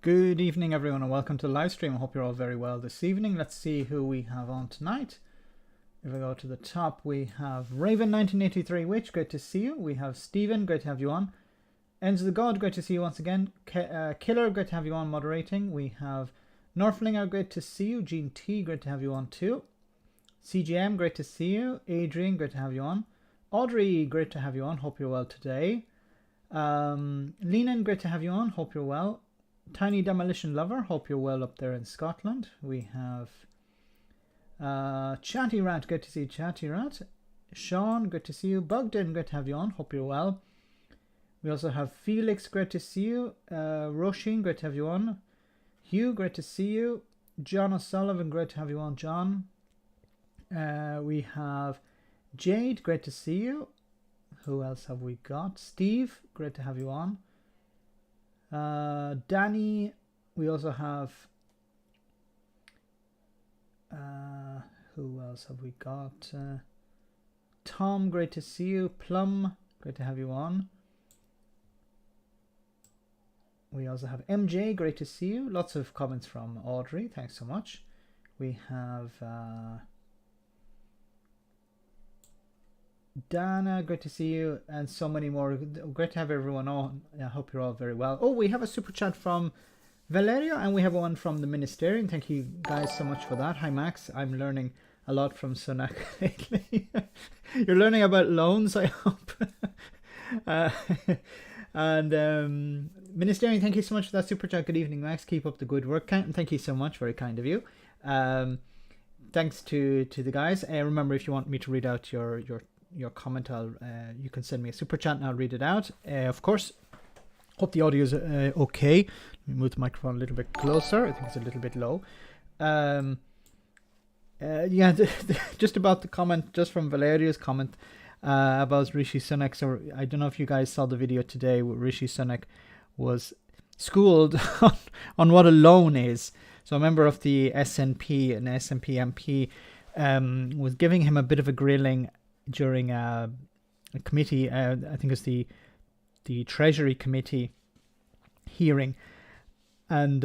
Good evening, everyone, and welcome to the live stream. I hope you're all very well this evening. Let's see who we have on tonight. If we go to the top, we have Raven 1983 Witch, great to see you. We have Stephen, great to have you on. Ends the God, great to see you once again. Killer, great to have you on moderating. We have Northlinger, great to see you. Gene T, great to have you on too. CGM, great to see you. Adrian, great to have you on. Audrey, great to have you on. Hope you're well today. Lenan, great to have you on. Hope you're well. Tiny Demolition Lover, hope you're well up there in Scotland. We have Chatty Rat, good to see you, Chatty Rat. Sean, good to see you. Bogdan, great to have you on, hope you're well. We also have Felix, great to see you. Roisin, great to have you on. Hugh, great to see you. John O'Sullivan, great to have you on, John. We have Jade, great to see you. Who else have we got? Steve, great to have you on. Danny, we also have who else have we got? Tom, great to see you. Plum, great to have you on. We also have MJ, great to see you. Lots of comments from Audrey, thanks so much. We have Dana, great to see you, and so many more. Great to have everyone on. I hope you're all very well. Oh, we have a super chat from Valeria, and we have one from the Ministerian. Thank you guys so much for that. Hi Max, I'm learning a lot from Sunak lately. You're learning about loans, I hope. And Ministerian, thank you so much for that super chat. Good evening, Max. Keep up the good work. Thank you so much. Very kind of you. Thanks to the guys. Remember, if you want me to read out your comment, you can send me a super chat and I'll read it out. Of course, hope the audio is okay. Let me move the microphone a little bit closer. I think it's a little bit low. Yeah, just about the comment, just from Valeria's comment about Rishi Sunak. So I don't know if you guys saw the video today where Rishi Sunak was schooled on what a loan is. So a member of the SNP, an SNP MP, was giving him a bit of a grilling during a committee, I think it's the Treasury Committee hearing, and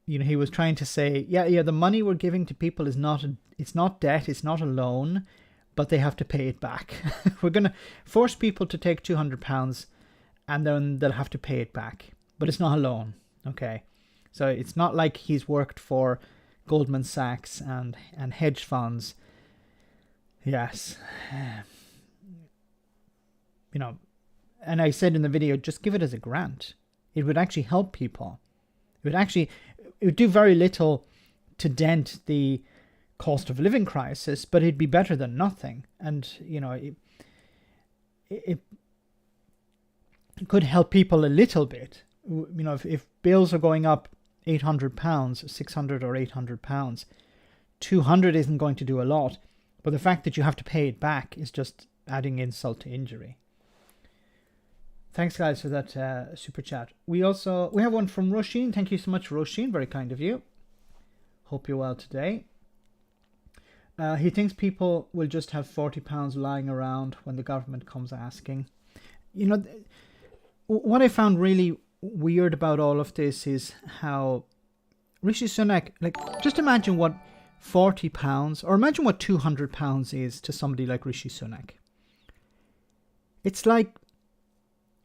he was trying to say, yeah, the money we're giving to people is it's not debt, it's not a loan, but they have to pay it back. We're gonna force people to take £200, and then they'll have to pay it back, but it's not a loan, okay? So it's not like he's worked for Goldman Sachs and hedge funds. Yes. And I said in the video, just give it as a grant. It would actually help people. It would do very little to dent the cost of living crisis, but it'd be better than nothing. And, it could help people a little bit. If bills are going up £800, £600 or £800, 200 isn't going to do a lot. But the fact that you have to pay it back is just adding insult to injury. Thanks, guys, for that super chat. We have one from Roisin. Thank you so much, Roisin. Very kind of you. Hope you're well today. He thinks people will just have £40 lying around when the government comes asking. What I found really weird about all of this is how Rishi Sunak, just imagine what £40 or imagine what £200 is to somebody like Rishi Sunak. It's like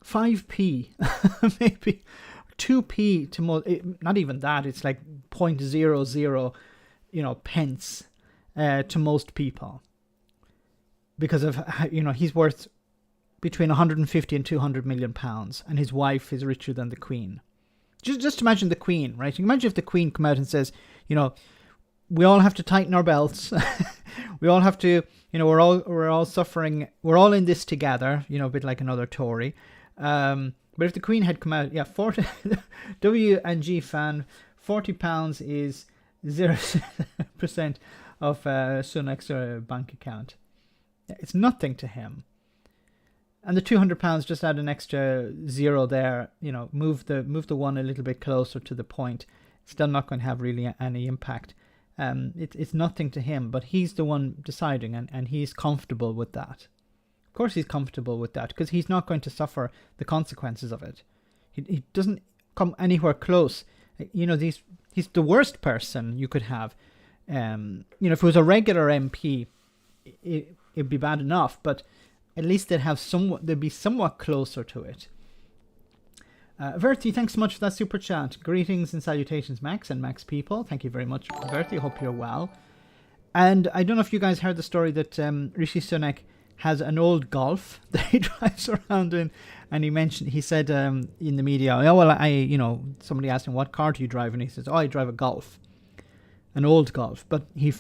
5p, maybe 2p to most, not even that. It's like 0.00, pence to most people, because of he's worth between 150 and 200 million pounds, and his wife is richer than the Queen. Just imagine the Queen, right? Imagine if the Queen come out and says, we all have to tighten our belts. We all have to, we're all suffering. We're all in this together. A bit like another Tory. But if the Queen had come out, 40 W&G fan, £40 is 0% of Sunak's bank account. It's nothing to him. And the £200, just add an extra zero there. Move the one a little bit closer to the point. Still not going to have really any impact. It's nothing to him, but he's the one deciding, and he's comfortable with that. Of course he's comfortable with that, because he's not going to suffer the consequences of it. He doesn't come anywhere close He's the worst person you could have. If it was a regular MP, it'd be bad enough, but at least they'd be somewhat closer to it. Verti, thanks so much for that super chat. Greetings and salutations, Max and Max people. Thank you very much, Verti. Hope you're well. And I don't know if you guys heard the story that Rishi Sunak has an old Golf that he drives around in, and he said in the media, oh well, somebody asked him, what car do you drive, and he says, oh, I drive a Golf, an old Golf. But he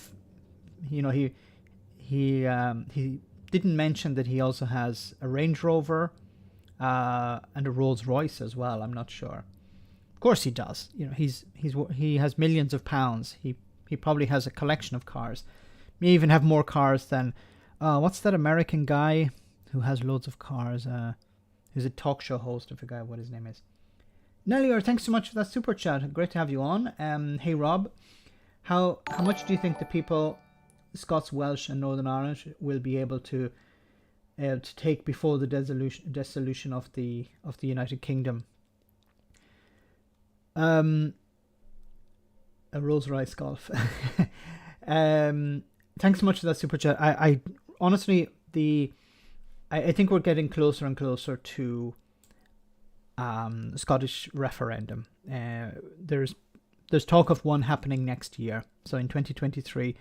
didn't mention that he also has a Range Rover and a Rolls Royce as well. I'm not sure. Of course he does. He has millions of pounds. He probably has a collection of cars. May even have more cars than what's that American guy who has loads of cars? He's a talk show host. I forgot what his name is. Nellier, thanks so much for that super chat. Great to have you on. Hey Rob, how much do you think the people, Scots, Welsh, and Northern Ireland, will be able to take before the dissolution of the United Kingdom? A Rolls Royce Golf. Thanks so much for that super chat. I honestly, I think we're getting closer and closer to Scottish referendum. There's talk of one happening next year. So in 2023,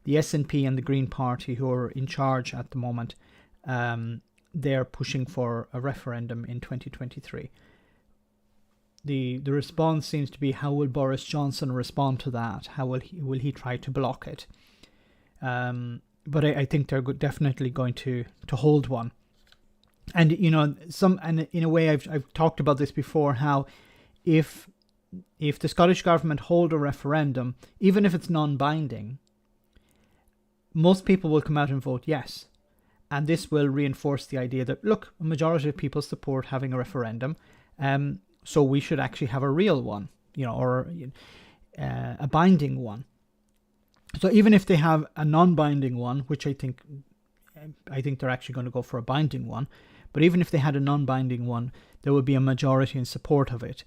the SNP and the Green Party, who are in charge at the moment, they're pushing for a referendum in 2023. The response seems to be, how will Boris Johnson respond to that? How will he try to block it? But I think they're definitely going to hold one. And and in a way I've talked about this before, how if the Scottish government hold a referendum, even if it's non-binding, most people will come out and vote yes. And this will reinforce the idea that, look, a majority of people support having a referendum, so we should actually have a real one, or a binding one. So even if they have a non-binding one, which I think they're actually going to go for a binding one, but even if they had a non-binding one, there would be a majority in support of it.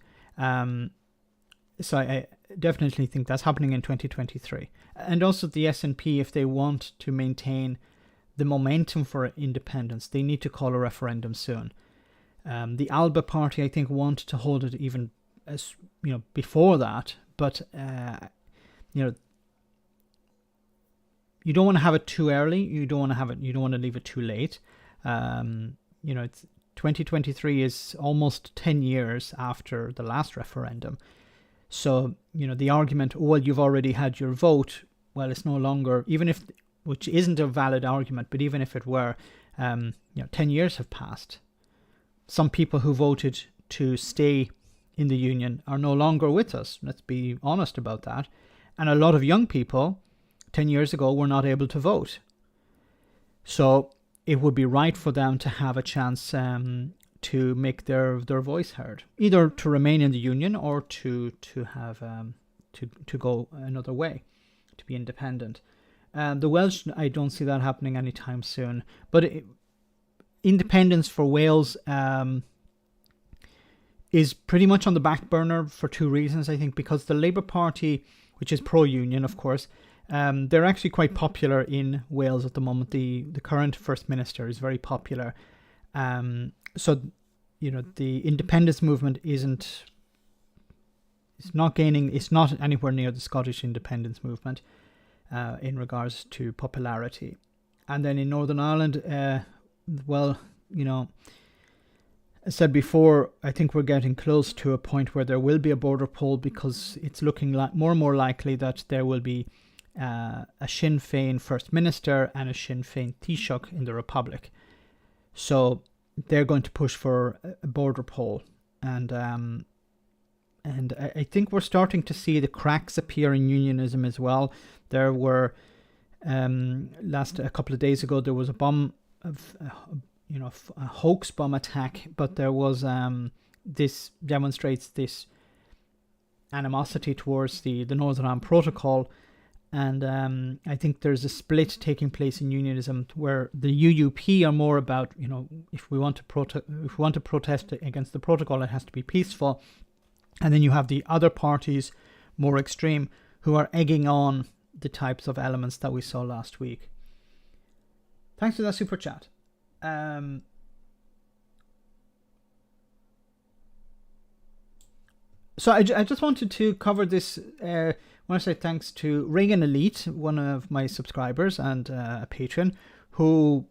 So I definitely think that's happening in 2023. And also the SNP, if they want to maintain the momentum for independence, they need to call a referendum soon. The Alba Party, I think, want to hold it even as before that, but you don't want to have it too early. You don't want to leave it too late. It's 2023 is almost 10 years after the last referendum. So, the argument, well, you've already had your vote. Well, it's no longer, which isn't a valid argument, but even if it were, 10 years have passed. Some people who voted to stay in the union are no longer with us. Let's be honest about that. And a lot of young people 10 years ago were not able to vote. So it would be right for them to have a chance to make their voice heard, either to remain in the union or to have to go another way, to be independent. The Welsh, I don't see that happening anytime soon. But independence for Wales is pretty much on the back burner for two reasons, I think, because the Labour Party, which is pro-union, of course, they're actually quite popular in Wales at the moment. The current First Minister is very popular. So, the independence movement it's not anywhere near the Scottish independence movement in regards to popularity. And then in Northern Ireland, I said before, I think we're getting close to a point where there will be a border poll, because it's looking like more and more likely that there will be a Sinn Féin First Minister and a Sinn Féin Taoiseach in the Republic. So they're going to push for a border poll. And I think we're starting to see the cracks appear in unionism as well. There were, a couple of days ago, there was a bomb, a hoax bomb attack, but there was, this demonstrates this animosity towards the Northern Ireland Protocol. And I think there's a split taking place in unionism where the UUP are more about, if we want to protest against the protocol, it has to be peaceful. And then you have the other parties, more extreme, who are egging on the types of elements that we saw last week. Thanks for that super chat. So I just wanted to cover this. I want to say thanks to Reagan Elite, one of my subscribers and a patron, who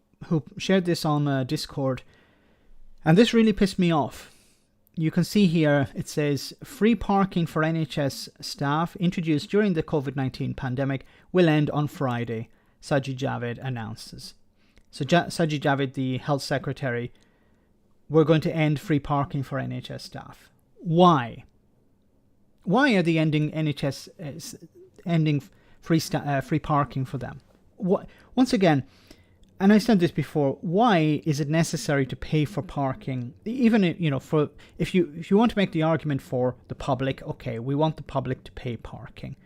shared this on Discord. And this really pissed me off. You can see here, it says, free parking for NHS staff introduced during the COVID-19 pandemic will end on Friday, Sajid Javid announces. So Sajid Javid, the health secretary, we're going to end free parking for NHS staff. Why? Why are they ending free parking for them? Once again, and I said this before, why is it necessary to pay for parking? Even for if you want to make the argument for the public, okay, we want the public to pay parking,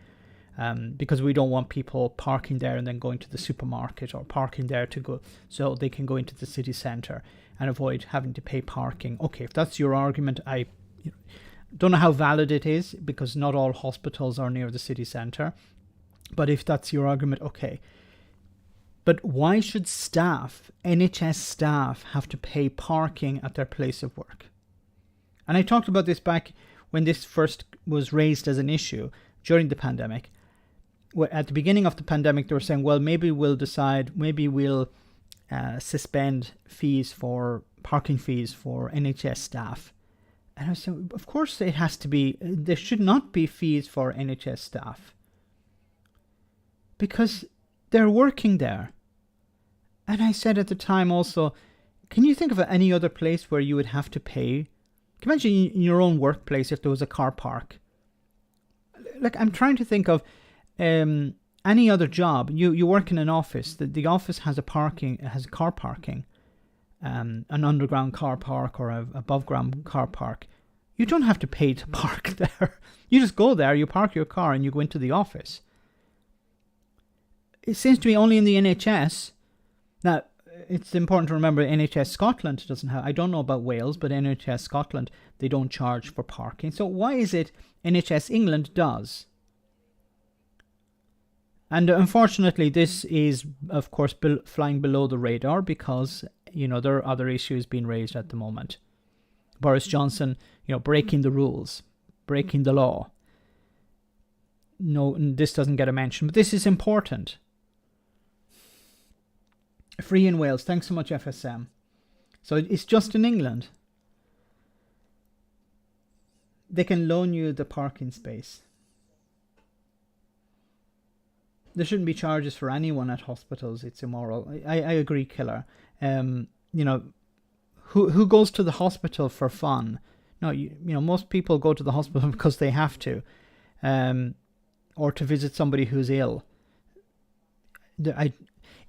because we don't want people parking there and then going to the supermarket, or parking there to go so they can go into the city centre and avoid having to pay parking. Okay, if that's your argument, I don't know how valid it is, because not all hospitals are near the city centre. But if that's your argument, okay. But why should NHS staff, have to pay parking at their place of work? And I talked about this back when this first was raised as an issue during the pandemic. At the beginning of the pandemic, they were saying, well, maybe we'll suspend parking fees for NHS staff. And I was saying, of course it has to be, there should not be fees for NHS staff, because they're working there. And I said at the time also, can you think of any other place where you would have to pay? Can you imagine in your own workplace if there was a car park? Like, I'm trying to think of any other job. You work in an office. The office has car parking, an underground car park or a above ground car park. You don't have to pay to park there. You just go there, you park your car, and you go into the office. It seems to be only in the NHS. Now, it's important to remember NHS Scotland doesn't have, I don't know about Wales, but NHS Scotland, they don't charge for parking. So why is it NHS England does? And unfortunately, this is, of course, flying below the radar, because, there are other issues being raised at the moment. Boris Johnson, breaking the rules, breaking the law. No, this doesn't get a mention, but this is important. Free in Wales. Thanks so much, FSM. So it's just in England. They can loan you the parking space. There shouldn't be charges for anyone at hospitals. It's immoral. I agree, Killer. Who goes to the hospital for fun? No, most people go to the hospital because they have to, or to visit somebody who's ill.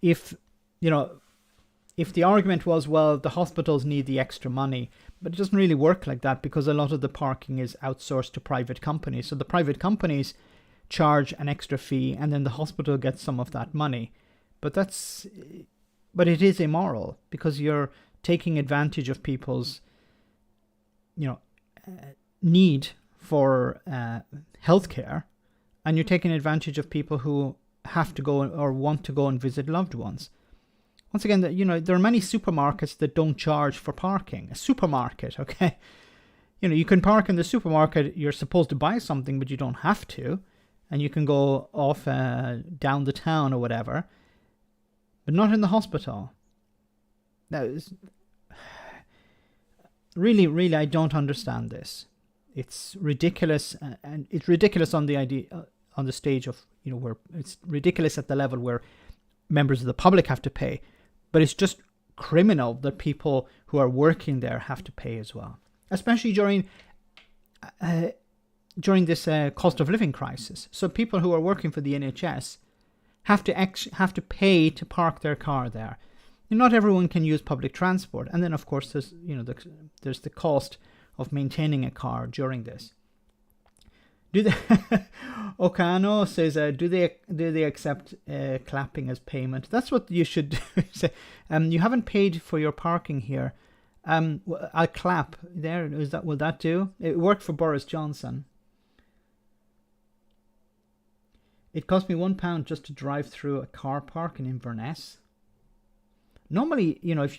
If the argument was, well, the hospitals need the extra money, but it doesn't really work like that, because a lot of the parking is outsourced to private companies. So the private companies charge an extra fee, and then the hospital gets some of that money. But it is immoral, because you're taking advantage of people's, need for healthcare, and you're taking advantage of people who have to go or want to go and visit loved ones. Once again, there are many supermarkets that don't charge for parking. A supermarket, okay? You can park in the supermarket. You're supposed to buy something, but you don't have to. And you can go off down the town or whatever, but not in the hospital. Now, really, I don't understand this. It's ridiculous, and it's ridiculous on the idea, on the stage of, where it's ridiculous at the level where members of the public have to pay, but it's just criminal that people who are working there have to pay as well, especially during this cost of living crisis. So people who are working for the NHS have to pay to park their car there. And not everyone can use public transport, and then of course there's the cost of maintaining a car during this. Okano says, do they accept clapping as payment? That's what you should do. You haven't paid for your parking here. I'll clap there. Will that do? It worked for Boris Johnson. It cost me £1 just to drive through a car park in Inverness. Normally, if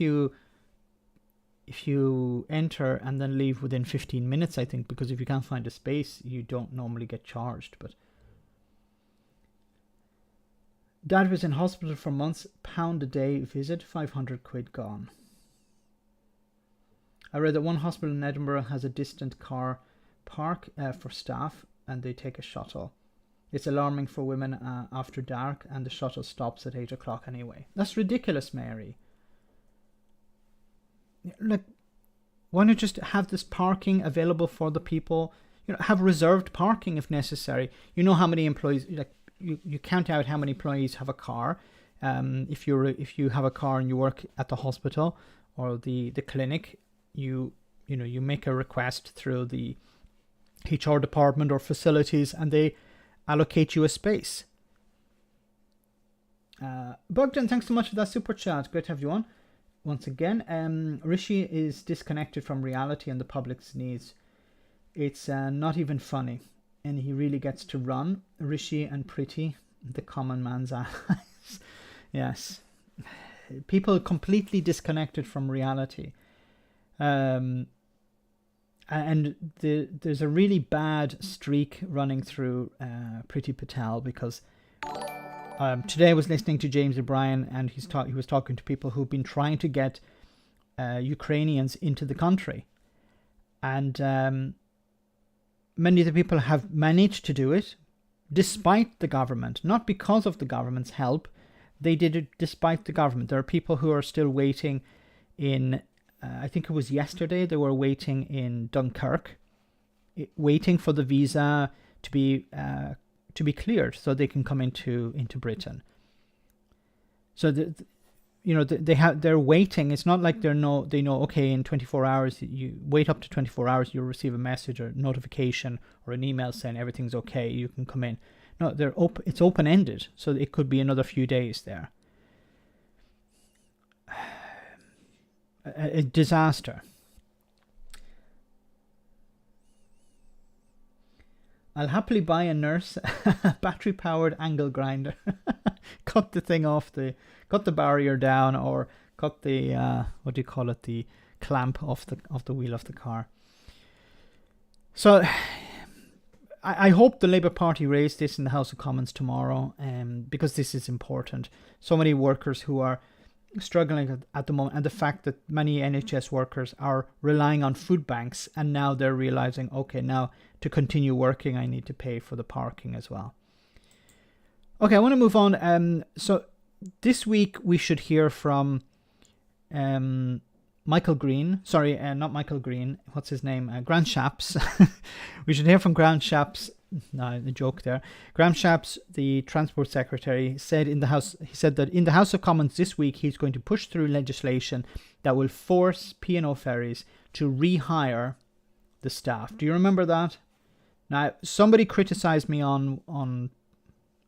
you enter and then leave within 15 minutes, I think, because if you can't find a space, you don't normally get charged. But Dad was in hospital for months, £1 a day visit, 500 quid gone. I read that one hospital in Edinburgh has a distant car park for staff, and they take a shuttle. It's alarming for women after dark, and the shuttle stops at 8 o'clock anyway. That's ridiculous, Mary. Like, why not just have this parking available for the people? Have reserved parking if necessary. You know how many employees, like you count out how many employees have a car. If you have a car and you work at the hospital or the clinic, you make a request through the HR department or facilities, and they allocate you a space. Bogdan, thanks so much for that super chat. Great to have you on once again. Rishi is disconnected from reality and the public's needs. It's not even funny, and he really gets to run. Rishi and Priti, the common man's allies. Yes, people completely disconnected from reality. And there's a really bad streak running through Priti Patel, because today I was listening to James O'Brien, and he was talking to people who've been trying to get Ukrainians into the country, and many of the people have managed to do it despite the government, not because of the government's help. They did it despite the government. There are people who are still waiting in I think it was yesterday, they were waiting in Dunkirk, waiting for the visa to be cleared so they can come into Britain. So they're waiting. It's not like they know okay, in 24 hours, you wait up to 24 hours, you'll receive a message or notification or an email saying everything's okay, you can come in. No, it's open ended, so it could be another few days there. A disaster. I'll happily buy a nurse battery powered angle grinder. Cut the thing off, cut the barrier down, or cut the what do you call it, the clamp off the wheel of the car. So I hope the Labour Party raise this in the House of Commons tomorrow, because this is important. So many workers who are struggling at the moment, and the fact that many NHS workers are relying on food banks, and now they're realizing, okay, now to continue working I need to pay for the parking as well. Okay, I want to move on. So this week we should hear from Michael Green. Sorry, not Michael Green. What's his name? Grant Shapps. We should hear from Grant Shapps. No, the joke there. Graham Shapps, the Transport Secretary, said that in the House of Commons this week he's going to push through legislation that will force P&O Ferries to rehire the staff. Do you remember that? Now, somebody criticised me on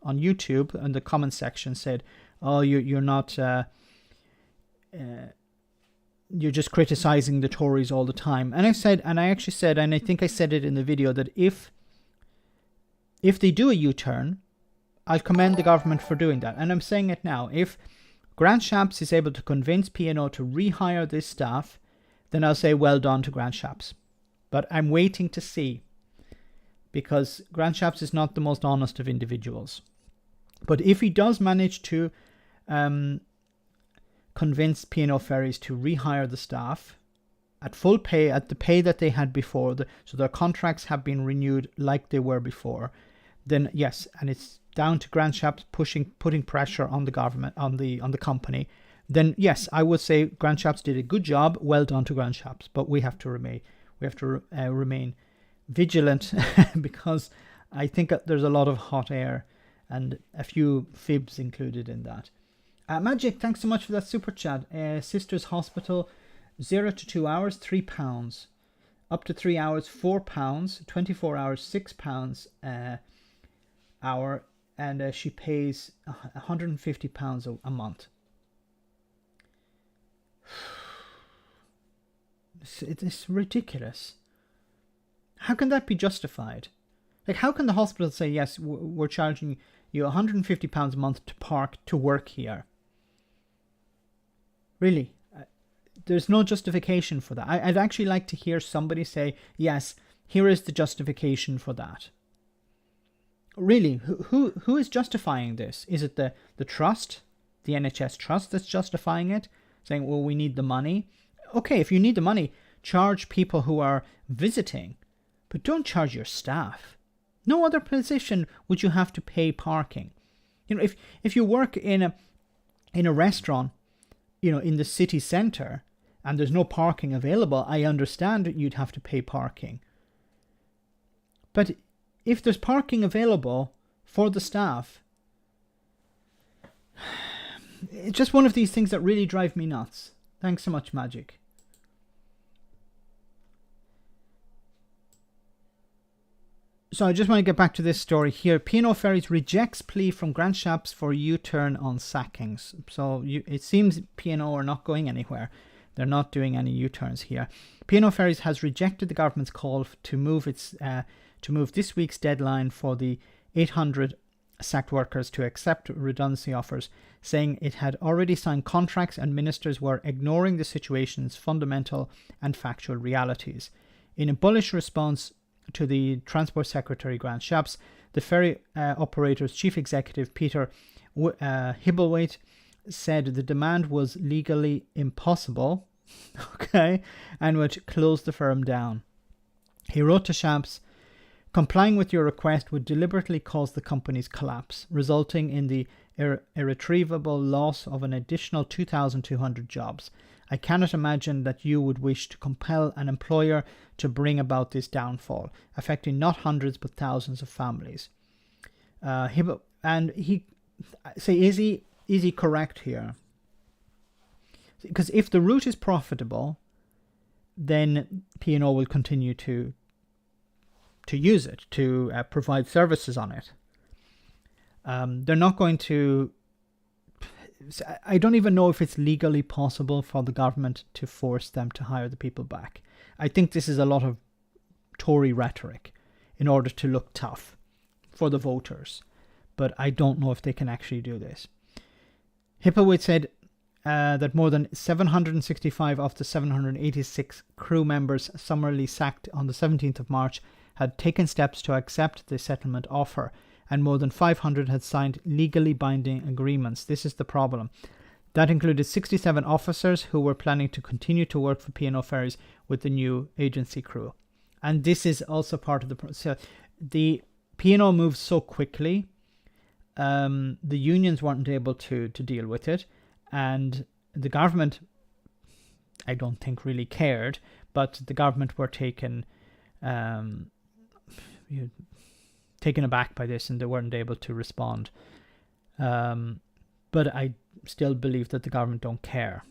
YouTube in the comments section, said, "Oh, you're not. You're just criticising the Tories all the time." And I actually said, and I think I said it in the video, that if they do a U-turn, I'll commend the government for doing that. And I'm saying it now. If Grant Shapps is able to convince P&O to rehire this staff, then I'll say well done to Grant Shapps. But I'm waiting to see, because Grant Shapps is not the most honest of individuals. But if he does manage to convince P&O Ferries to rehire the staff at full pay, at the pay that they had before, so their contracts have been renewed like they were before, then yes, and it's down to Grant Shapps putting pressure on the government, on the company, then yes, I would say Grant Shapps did a good job. Well done to Grant Shapps. But we have to remain vigilant because I think there's a lot of hot air and a few fibs included in that. Magic, thanks so much for that super chat. Sisters Hospital, 0 to 2 hours, £3. Up to 3 hours, £4. 24 hours, £6 hour, and she pays £150 a month. It's ridiculous. How can that be justified? Like, how can the hospital say, yes, we're charging you £150 a month to park to work here? Really? There's no justification for that. I'd actually like to hear somebody say, yes, here is the justification for that. Really, who is justifying this? Is it the trust, the NHS trust that's justifying it? Saying, well, we need the money. Okay, if you need the money, charge people who are visiting, but don't charge your staff. No other position would you have to pay parking. You know, if you work in a restaurant, you know, in the city centre, and there's no parking available, I understand that you'd have to pay parking. But if there's parking available for the staff, it's just one of these things that really drive me nuts. Thanks so much, Magic. So I just want to get back to this story here. P&O Ferries rejects plea from Grant Shapps for U-turn on sackings. So it seems P&O are not going anywhere. They're not doing any U-turns here. P&O Ferries has rejected the government's call to move this week's deadline for the 800 sacked workers to accept redundancy offers, saying it had already signed contracts and ministers were ignoring the situation's fundamental and factual realities. In a bullish response to the Transport Secretary Grant Shapps, the ferry operator's chief executive Peter Hibbleweight said the demand was legally impossible, okay, and would close the firm down. He wrote to Shapps, complying with your request would deliberately cause the company's collapse, resulting in the irretrievable loss of an additional 2,200 jobs. I cannot imagine that you would wish to compel an employer to bring about this downfall, affecting not hundreds but thousands of families. Is he correct here? Because if the route is profitable, then P&O will continue to use it, to provide services on it. They're not going to... I don't even know if it's legally possible for the government to force them to hire the people back. I think this is a lot of Tory rhetoric in order to look tough for the voters. But I don't know if they can actually do this. Hippowaite said that more than 765 of the 786 crew members summarily sacked on the 17th of March had taken steps to accept the settlement offer, and more than 500 had signed legally binding agreements. This is the problem. That included 67 officers who were planning to continue to work for P&O Ferries with the new agency crew. And this is also part of the process. The P&O moved so quickly, the unions weren't able to deal with it, and the government, I don't think, really cared, but the government were taken aback by this, and they weren't able to respond. But I still believe that the government don't care.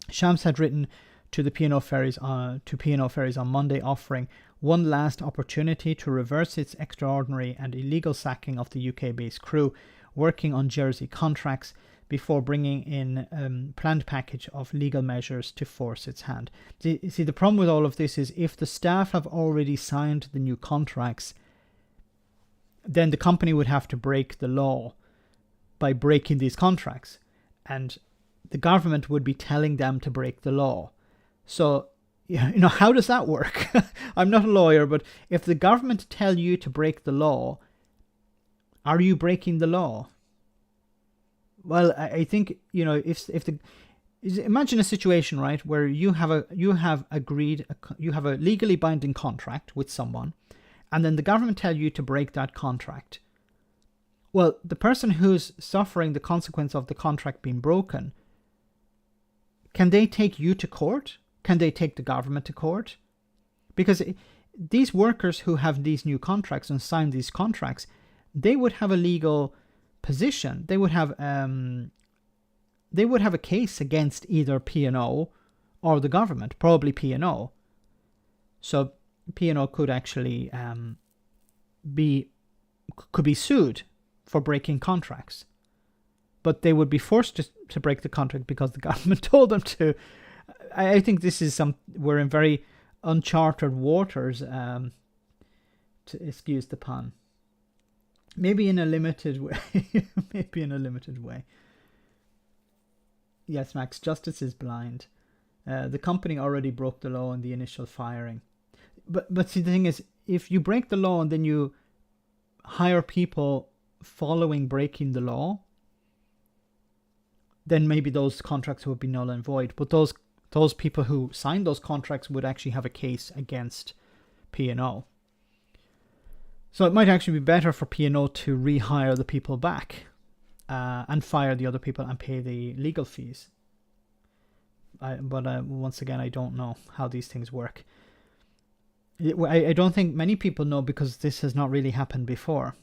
Shams had written to the P&O Ferries on Monday, offering one last opportunity to reverse its extraordinary and illegal sacking of the UK-based crew working on Jersey contracts before bringing in a planned package of legal measures to force its hand. See, the problem with all of this is if the staff have already signed the new contracts, then the company would have to break the law by breaking these contracts, and the government would be telling them to break the law. So, how does that work? I'm not a lawyer, but if the government tell you to break the law, are you breaking the law? Well, I think, imagine a situation, right, where you have a legally binding contract with someone, and then the government tell you to break that contract. Well, the person who's suffering the consequence of the contract being broken, can they take you to court? Can they take the government to court? Because these workers who have these new contracts and sign these contracts, they would have a legal position. They would have a case against either P&O or the government, probably P&O. So P&O could actually be sued for breaking contracts, but they would be forced to break the contract because the government told them to. I think this is we're in very uncharted waters, to excuse the pun. Maybe in a limited way. Maybe in a limited way. Yes, Max, justice is blind. The company already broke the law in the initial firing. But see, the thing is, if you break the law and then you hire people following breaking the law, then maybe those contracts would be null and void. But those people who signed those contracts would actually have a case against P&O. So it might actually be better for P&O to rehire the people back and fire the other people and pay the legal fees. But once again, I don't know how these things work. I don't think many people know, because this has not really happened before.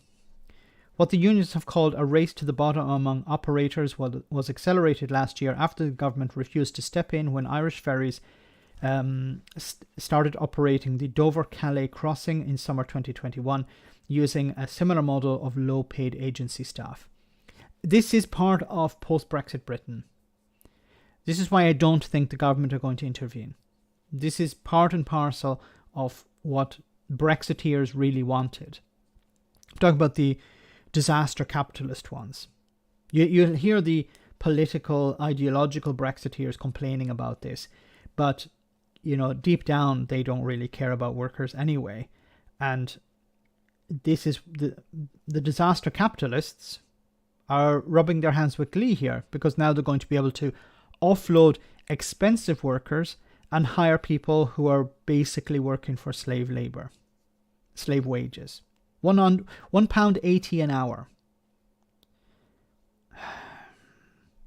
What the unions have called a race to the bottom among operators was accelerated last year after the government refused to step in when Irish ferries started operating the Dover-Calais crossing in summer 2021 using a similar model of low-paid agency staff. This is part of post-Brexit Britain. This is why I don't think the government are going to intervene. This is part and parcel of what Brexiteers really wanted. I'm talking about the disaster capitalist ones. You'll hear the political, ideological Brexiteers complaining about this, but deep down they don't really care about workers anyway. And this is the disaster capitalists are rubbing their hands with glee here, because now they're going to be able to offload expensive workers and hire people who are basically working for slave labor, slave wages. £1.80 an hour.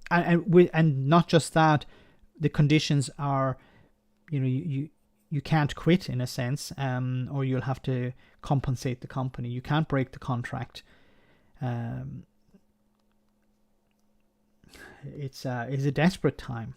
And not just that, the conditions are, you can't quit in a sense, or you'll have to compensate the company. You can't break the contract. It's a desperate time.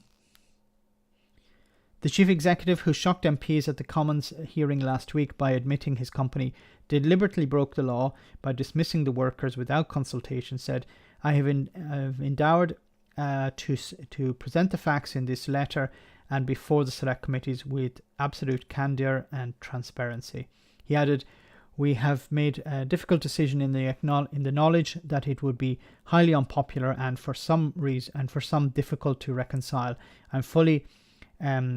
The chief executive, who shocked MPs at the Commons hearing last week by admitting his company deliberately broke the law by dismissing the workers without consultation, said, "I have endeavoured to present the facts in this letter and before the select committees with absolute candour and transparency." He added, "We have made a difficult decision in the knowledge that it would be highly unpopular and for some difficult to reconcile. I'm fully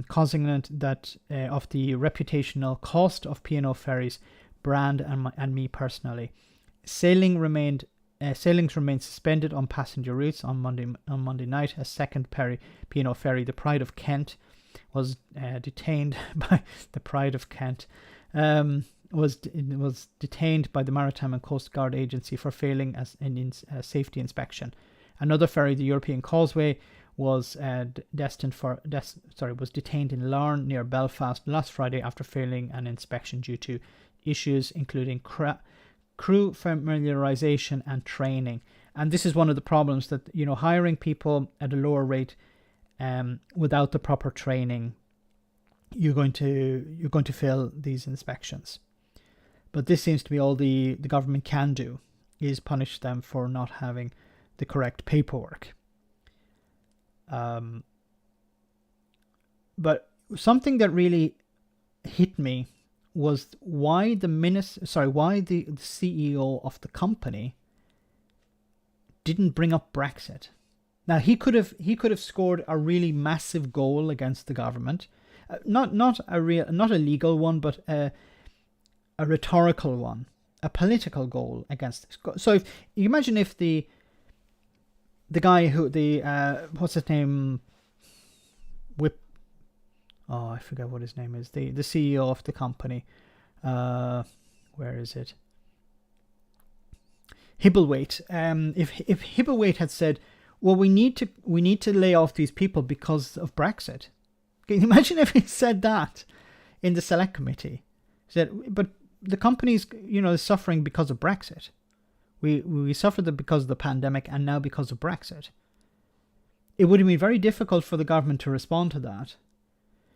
cognizant that of the reputational cost of P&O Ferries brand and me personally. Sailings remained suspended on passenger routes on Monday night. A second P&O ferry, the Pride of Kent, was detained by the Pride of Kent. Was detained by the Maritime and Coast Guard Agency for failing in safety inspection. Another ferry, the European Causeway, was detained in Larne near Belfast last Friday after failing an inspection due to issues including crew familiarization and training. And this is one of the problems, that hiring people at a lower rate without the proper training, you're going to fail these inspections. But this seems to be all the government can do, is punish them for not having the correct paperwork. But something that really hit me was why the CEO of the company didn't bring up Brexit. Now he could have scored a really massive goal against the government, not a legal one, but a rhetorical one, a political goal against this. So if you imagine if the guy who what's his name, I forget what his name is, the CEO of the company, where is it? Hibbleweight. If Hibbleweight had said, well, we need to lay off these people because of Brexit. Can you imagine if he said that in the select committee? He said, but the company's is suffering because of Brexit. We suffered because of the pandemic and now because of Brexit. It would have been very difficult for the government to respond to that.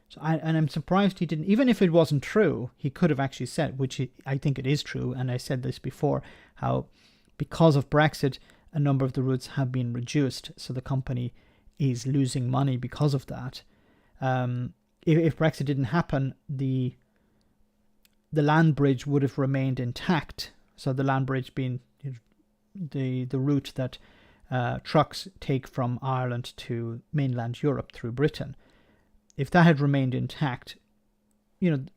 So I'm surprised he didn't. Even if it wasn't true, he could have actually said, which I think it is true, and I said this before, how because of Brexit, a number of the routes have been reduced, so the company is losing money because of that. if Brexit didn't happen, the land bridge would have remained intact. So the land bridge being the route that trucks take from Ireland to mainland Europe through Britain. If that had remained intact,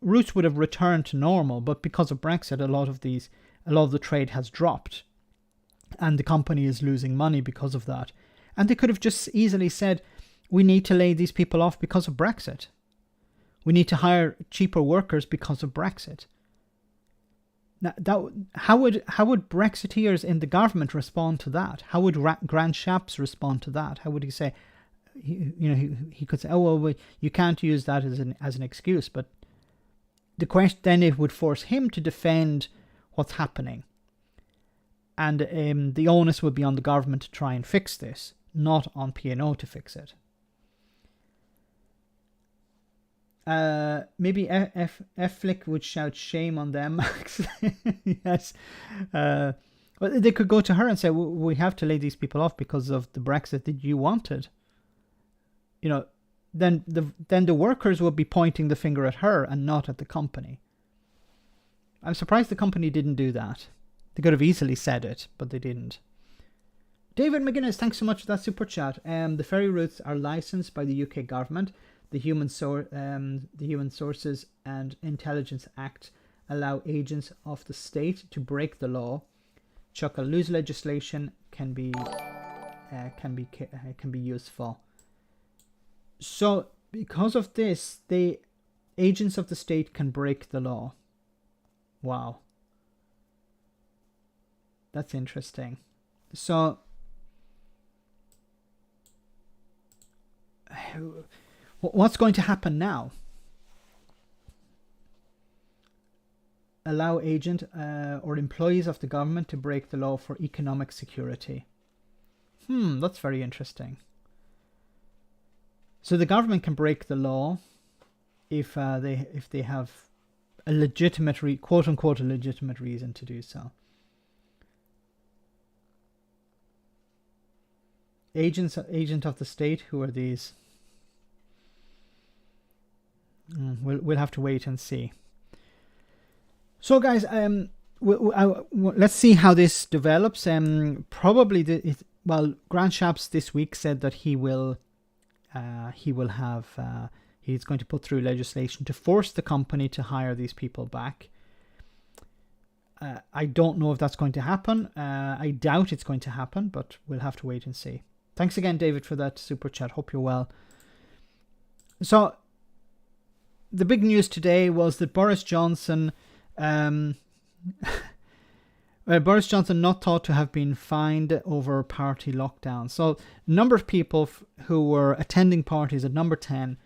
routes would have returned to normal. But because of Brexit, a lot of the trade has dropped, and the company is losing money because of that. And they could have just easily said, we need to lay these people off because of Brexit. We need to hire cheaper workers because of Brexit. Now, how would Brexiteers in the government respond to that? How would Grant Shapps respond to that? How would he say, he could say, oh, well, you can't use that as an excuse. But the question then, it would force him to defend what's happening. And the onus would be on the government to try and fix this, not on P&O to fix it. Maybe Flick would shout shame on them. Yes. Well, they could go to her and say, we have to lay these people off because of the Brexit that you wanted. Then the workers would be pointing the finger at her and not at the company. I'm surprised the company didn't do that. They could have easily said it, but they didn't. David McGuinness, thanks so much for that super chat. The ferry routes are licensed by the UK government. The Human Sources and Intelligence Act allow agents of the state to break the law. Chuckle, loose legislation can be useful. So because of this, the agents of the state can break the law. Wow, that's interesting. So what's going to happen now? Allow agent or employees of the government to break the law for economic security. That's very interesting. So the government can break the law if they have a legitimate, quote unquote, a legitimate reason to do so. Agent of the state, who are these? We'll have to wait and see. So, guys, let's see how this develops. Probably, Grant Shapps this week said that he's going to put through legislation to force the company to hire these people back. I don't know if that's going to happen. I doubt it's going to happen, but we'll have to wait and see. Thanks again, David, for that super chat. Hope you're well. So, the big news today was that Boris Johnson, Boris Johnson not thought to have been fined over party lockdown. So, a number of people who were attending parties at number 10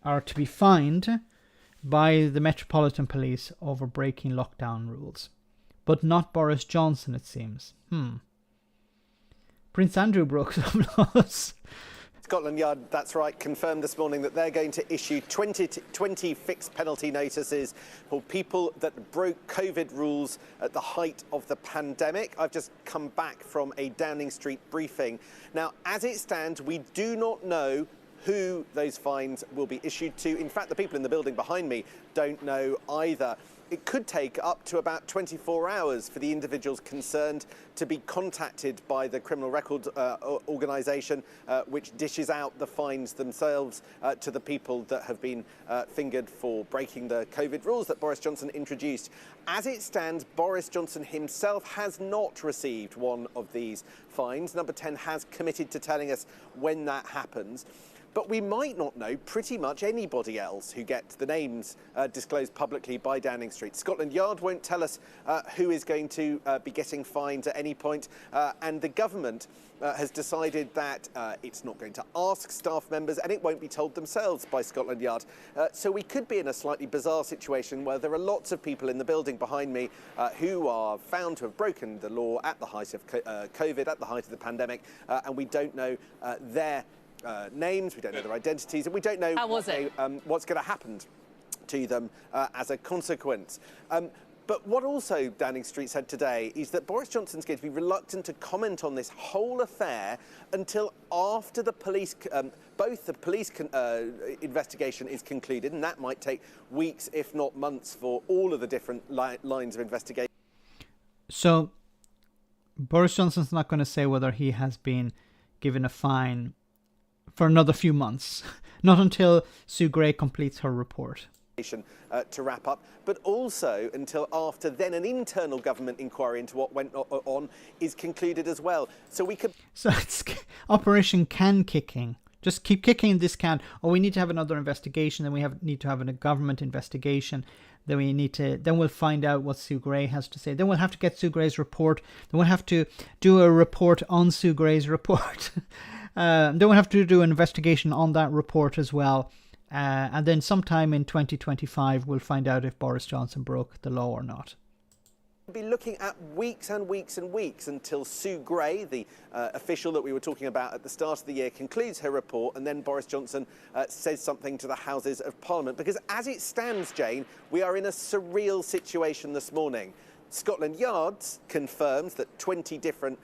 are to be fined by the Metropolitan Police over breaking lockdown rules. But not Boris Johnson, it seems. Prince Andrew broke some laws. Scotland Yard, that's right, confirmed this morning that they're going to issue 20 fixed penalty notices for people that broke COVID rules at the height of the pandemic. I've just come back from a Downing Street briefing. Now, as it stands, we do not know who those fines will be issued to. In fact, the people in the building behind me don't know either. It could take up to about 24 hours for the individuals concerned to be contacted by the Criminal Records Organisation, which dishes out the fines themselves to the people that have been fingered for breaking the COVID rules that Boris Johnson introduced. As it stands, Boris Johnson himself has not received one of these fines. Number 10 has committed to telling us when that happens. But we might not know pretty much anybody else who gets the names disclosed publicly by Downing Street. Scotland Yard won't tell us who is going to be getting fined at any point, and the government has decided that it's not going to ask staff members, and it won't be told themselves by Scotland Yard. So we could be in a slightly bizarre situation where there are lots of people in the building behind me who are found to have broken the law at the height of COVID, at the height of the pandemic, and we don't know their names, we don't know their identities, and we don't know what's going to happen to them as a consequence. But what also Downing Street said today is that Boris Johnson's going to be reluctant to comment on this whole affair until after the police, both the police investigation is concluded, and that might take weeks, if not months, for all of the different lines of investigation. So Boris Johnson's not going to say whether he has been given a fine for another few months, not until Sue Gray completes her report. To wrap up, but also until after then an internal government inquiry into what went on is concluded as well. So we could... So it's Operation Can Kicking. Just keep kicking this can. Oh, we need to have another investigation. Then we need to have a government investigation. Then we'll find out what Sue Gray has to say. Then we'll have to get Sue Gray's report. Then we'll have to do a report on Sue Gray's report. Then we'll have to do an investigation on that report as well. And then sometime in 2025, we'll find out if Boris Johnson broke the law or not. We'll be looking at weeks and weeks and weeks until Sue Gray, the official that we were talking about at the start of the year, concludes her report, and then Boris Johnson says something to the Houses of Parliament. Because as it stands, Jane, we are in a surreal situation this morning. Scotland Yard confirms that 20 different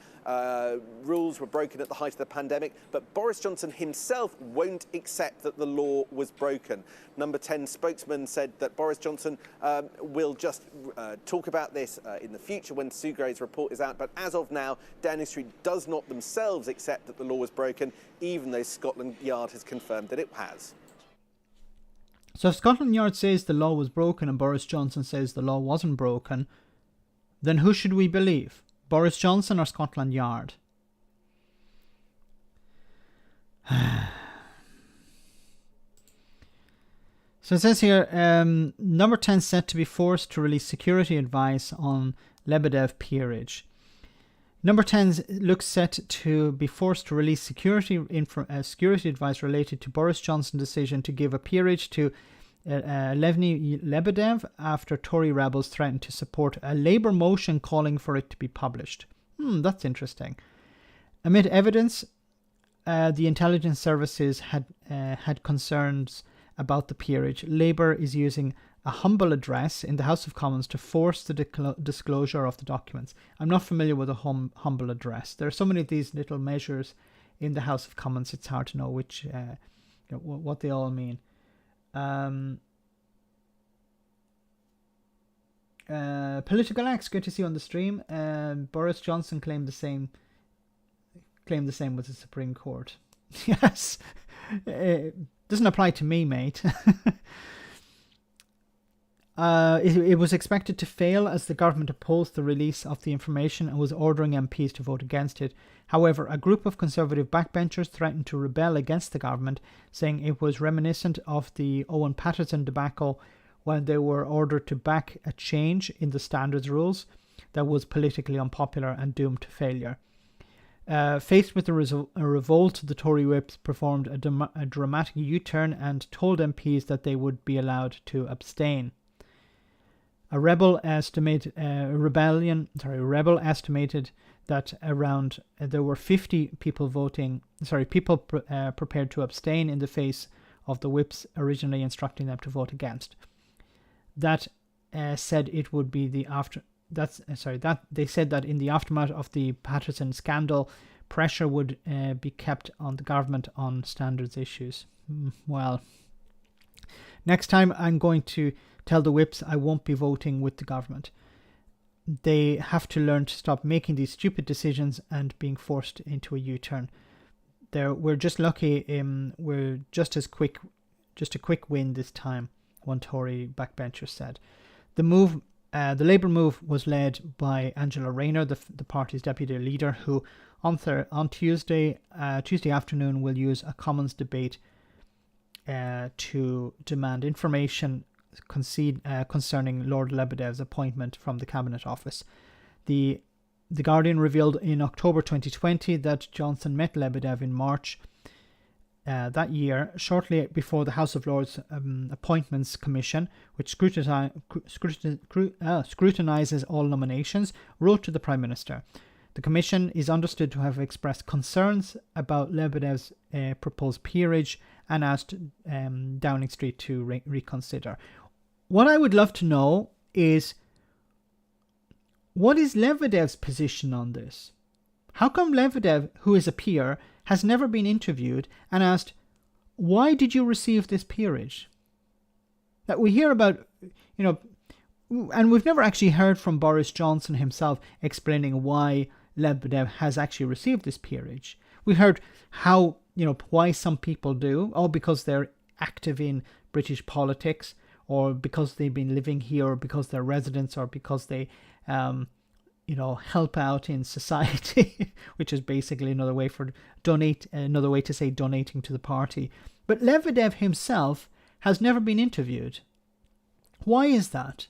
rules were broken at the height of the pandemic, but Boris Johnson himself won't accept that the law was broken. Number 10 spokesman said that Boris Johnson will just talk about this in the future when Sue Gray's report is out, but as of now, Downing Street does not themselves accept that the law was broken, even though Scotland Yard has confirmed that it has. So if Scotland Yard says the law was broken and Boris Johnson says the law wasn't broken, then who should we believe? Boris Johnson or Scotland Yard? So it says here, number 10 set to be forced to release security advice on Lebedev peerage. Number 10 looks set to be forced to release security advice related to Boris Johnson's decision to give a peerage to Lebedev after Tory rebels threatened to support a Labour motion calling for it to be published. That's interesting. Amid evidence, the intelligence services had concerns about the peerage. Labour is using a humble address in the House of Commons to force the disclosure of the documents. I'm not familiar with a humble address. There are so many of these little measures in the House of Commons, it's hard to know which, what they all mean. Political acts, good to see you on the stream. Boris Johnson claimed the same with the Supreme Court. Yes, it doesn't apply to me, mate. It was expected to fail as the government opposed the release of the information and was ordering MPs to vote against it. However, a group of Conservative backbenchers threatened to rebel against the government, saying it was reminiscent of the Owen Paterson debacle when they were ordered to back a change in the standards rules that was politically unpopular and doomed to failure. Faced with a revolt, the Tory whips performed a dramatic U-turn and told MPs that they would be allowed to abstain. A rebel estimated that around there were 50 people prepared to abstain in the face of the whips originally instructing them to vote against. That said, it would be they said that in the aftermath of the Paterson scandal, pressure would be kept on the government on standards issues. Well, next time I'm going to tell the whips I won't be voting with the government. They have to learn to stop making these stupid decisions and being forced into a U-turn. We're just lucky. We're just a quick win this time, one Tory backbencher said. The Labour move was led by Angela Rayner, the party's deputy leader, who on Tuesday afternoon will use a Commons debate to demand information concerning Lord Lebedev's appointment from the Cabinet Office. The Guardian revealed in October 2020 that Johnson met Lebedev in March that year, shortly before the House of Lords Appointments Commission, which scrutinises all nominations, wrote to the Prime Minister. The Commission is understood to have expressed concerns about Lebedev's proposed peerage and asked Downing Street to reconsider. What I would love to know is What is Lebedev's position on this? How come Lebedev, who is a peer, has never been interviewed and asked, why did you receive this peerage? That we hear about, and we've never actually heard from Boris Johnson himself explaining why Lebedev has actually received this peerage. We heard how, why some people do, because they're active in British politics, or because they've been living here, or because they're residents, or because they, help out in society, which is basically another way to say donating to the party. But Lebedev himself has never been interviewed. Why is that?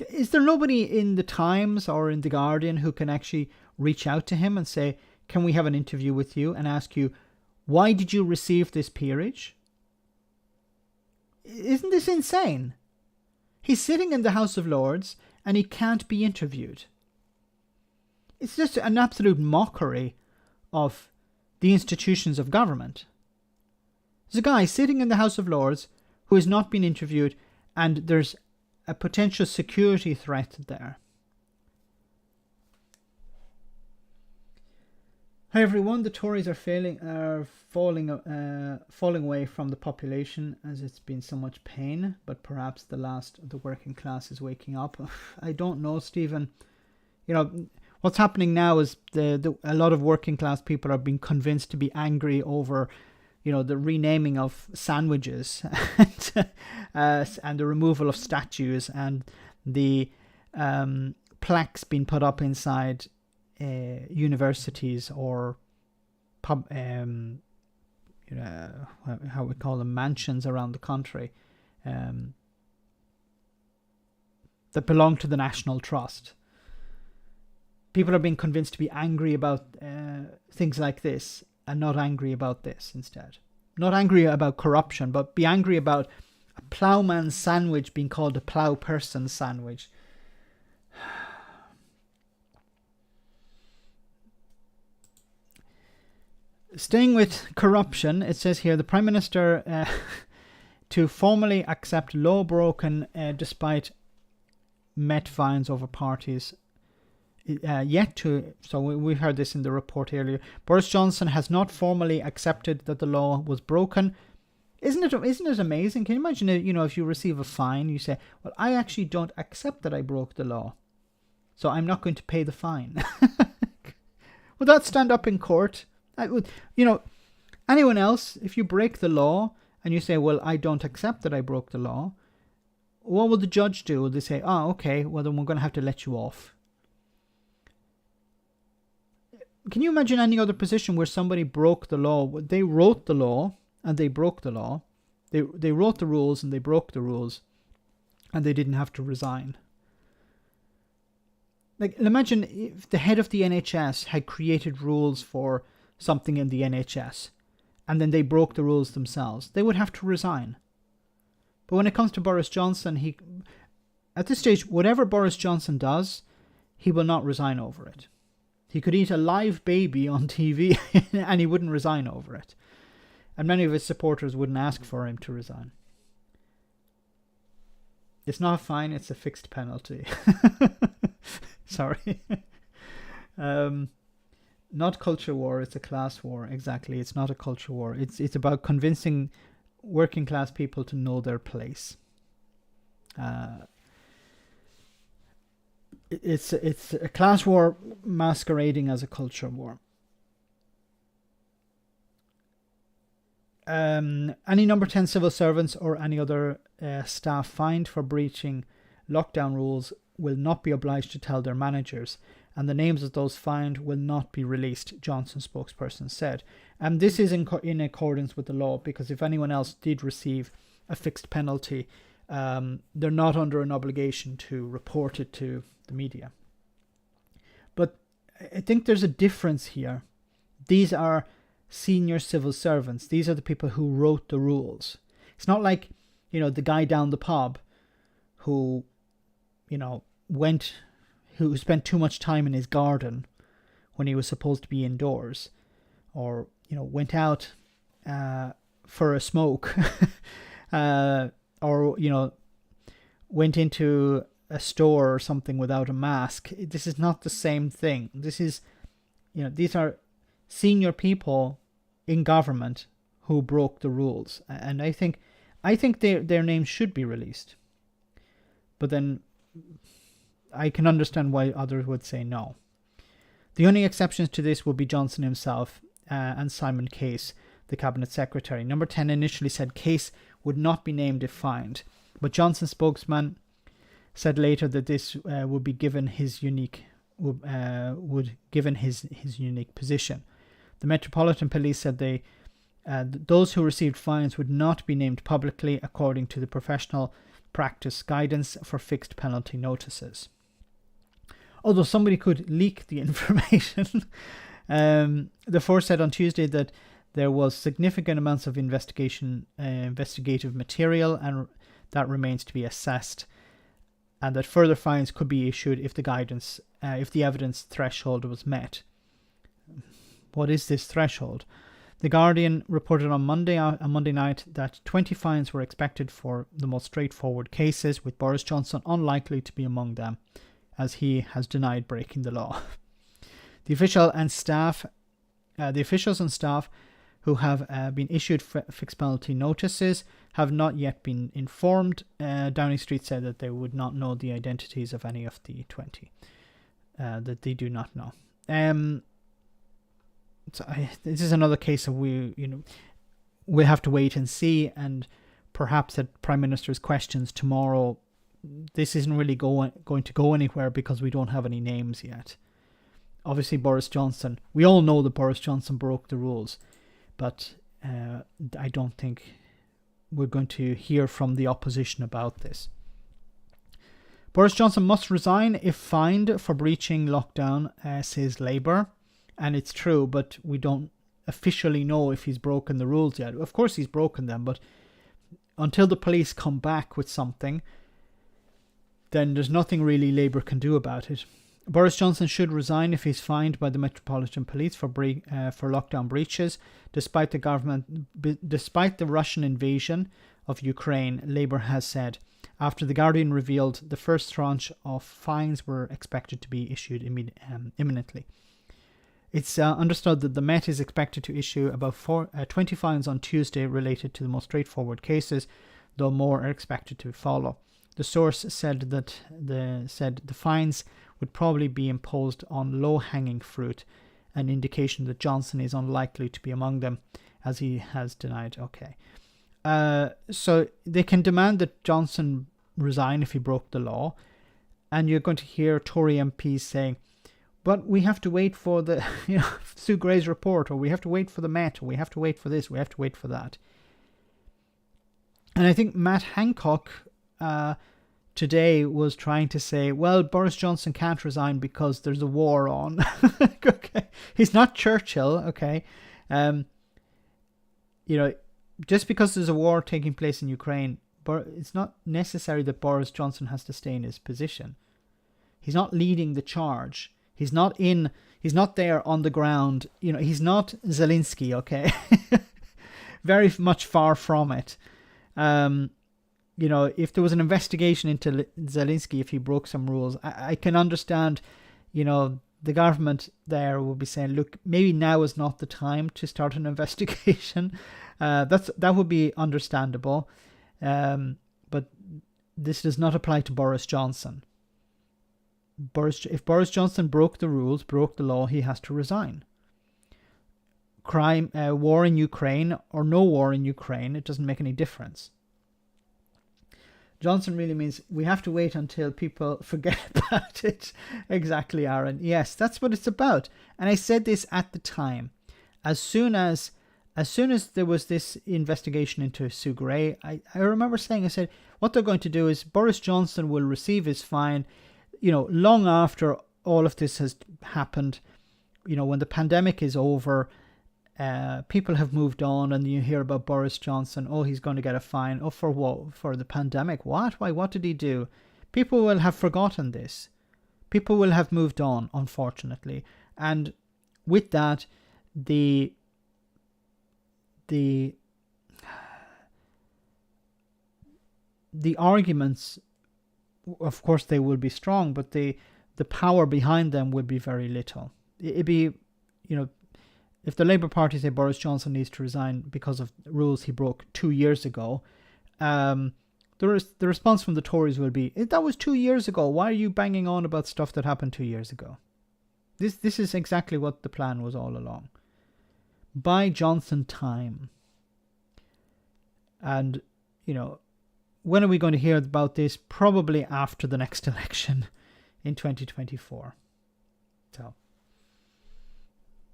Is there nobody in the Times or in the Guardian who can actually reach out to him and say, can we have an interview with you and ask you, why did you receive this peerage? Isn't this insane? He's sitting in the House of Lords and he can't be interviewed. It's just an absolute mockery of the institutions of government. There's a guy sitting in the House of Lords who has not been interviewed, and there's a potential security threat there. Hi everyone, the Tories are falling away from the population as it's been so much pain, but perhaps the last of the working class is waking up. I don't know, Stephen. What's happening now is a lot of working class people are being convinced to be angry over, the renaming of sandwiches and the removal of statues and the plaques being put up inside universities or how we call them, mansions around the country that belong to the National Trust. People are being convinced to be angry about things like this and not angry about this instead. Not angry about corruption, but be angry about a ploughman's sandwich being called a plough person's sandwich. Staying with corruption, it says here, the Prime Minister to formally accept law broken despite Met fines over parties. So we heard this in the report earlier. Boris Johnson has not formally accepted that the law was broken. Isn't it amazing? Can you imagine, if you receive a fine, you say, well, I actually don't accept that I broke the law, so I'm not going to pay the fine. Would that stand up in court? Anyone else, if you break the law and you say, well, I don't accept that I broke the law, what will the judge do? Will they say, oh, okay, well, then we're going to have to let you off? Can you imagine any other position where somebody broke the law? They wrote the law and they broke the law. They wrote the rules and they broke the rules, and they didn't have to resign. Like, imagine if the head of the NHS had created rules for something in the NHS and then they broke the rules themselves. They would have to resign. But when it comes to Boris Johnson, at this stage, whatever Boris Johnson does, he will not resign over it. He could eat a live baby on TV and he wouldn't resign over it. And many of his supporters wouldn't ask for him to resign. It's not a fine, it's a fixed penalty. Sorry. Not culture war, it's a class war. Exactly, it's not a culture war. It's about convincing working class people to know their place. It's a class war masquerading as a culture war. Any number 10 civil servants or any other staff fined for breaching lockdown rules will not be obliged to tell their managers, and the names of those fined will not be released, Johnson spokesperson said. And this is in accordance with the law, because if anyone else did receive a fixed penalty, they're not under an obligation to report it to the media. But I think there's a difference here. These are senior civil servants. These are the people who wrote the rules. It's not like, the guy down the pub who, who spent too much time in his garden when he was supposed to be indoors, or, went out for a smoke, or, went into a store or something without a mask. This is not the same thing. This is, these are senior people in government who broke the rules, and I think their names should be released. But then I can understand why others would say no. The only exceptions to this will be Johnson himself and Simon Case, the cabinet secretary. Number 10 initially said Case would not be named if fined, but Johnson's spokesman said later that this would be given his unique unique position. The Metropolitan Police said those who received fines would not be named publicly according to the professional practice guidance for fixed penalty notices. Although somebody could leak the information. The force said on Tuesday that there was significant amounts of investigative material, and that remains to be assessed, and that further fines could be issued if the evidence threshold was met. What is this threshold? The Guardian reported on Monday night that 20 fines were expected for the most straightforward cases, with Boris Johnson unlikely to be among them, as he has denied breaking the law. The officials and staff who have been issued fixed penalty notices have not yet been informed. Downing Street said that they would not know the identities of any of the 20. That they do not know. This is another case of we'll have to wait and see, and perhaps at Prime Minister's questions tomorrow, this isn't really going to go anywhere because we don't have any names yet. Obviously, Boris Johnson, we all know that Boris Johnson broke the rules, but I don't think we're going to hear from the opposition about this. Boris Johnson must resign if fined for breaching lockdown, says Labour. And it's true, but we don't officially know if he's broken the rules yet. Of course he's broken them, but until the police come back with something, then there's nothing really Labour can do about it. Boris Johnson should resign if he's fined by the Metropolitan Police for lockdown breaches. Despite the Russian invasion of Ukraine, Labour has said, after The Guardian revealed the first tranche of fines were expected to be issued imminently. It's understood that the Met is expected to issue about 20 fines on Tuesday related to the most straightforward cases, though more are expected to follow. The source said that the fines would probably be imposed on low-hanging fruit, an indication that Johnson is unlikely to be among them, as he has denied. Okay. So they can demand that Johnson resign if he broke the law, and you're going to hear Tory MPs saying, but we have to wait for the Sue Gray's report, or we have to wait for the Met, or we have to wait for this, we have to wait for that. And I think Matt Hancock today was trying to say, well, Boris Johnson can't resign because there's a war on. Okay, he's not Churchill. Okay, just because there's a war taking place in Ukraine, but it's not necessary that Boris Johnson has to stay in his position. He's not leading the charge. He's not there on the ground. He's not Zelensky, okay? Very much far from it. If there was an investigation into Zelensky, if he broke some rules, I can understand, the government there will be saying, look, maybe now is not the time to start an investigation. That would be understandable. But this does not apply to Boris Johnson. If Boris Johnson broke the rules, broke the law, he has to resign. War in Ukraine or no war in Ukraine, it doesn't make any difference. Johnson really means we have to wait until people forget about it. Exactly, Aaron. Yes, that's what it's about. And I said this at the time. As soon as there was this investigation into Sue Gray, I remember saying, I said, what they're going to do is Boris Johnson will receive his fine, long after all of this has happened, when the pandemic is over, people have moved on, and you hear about Boris Johnson, he's going to get a fine. For what? For the pandemic? What? Why? What did he do? People will have forgotten this. People will have moved on, unfortunately. And with that, the arguments of course they will be strong, but the power behind them will be very little. It'd be, if the Labour Party say Boris Johnson needs to resign because of rules he broke 2 years ago, the response from the Tories will be, that was 2 years ago. Why are you banging on about stuff that happened 2 years ago? This is exactly what the plan was all along. Buy Johnson time. And, when are we going to hear about this? Probably after the next election in 2024. So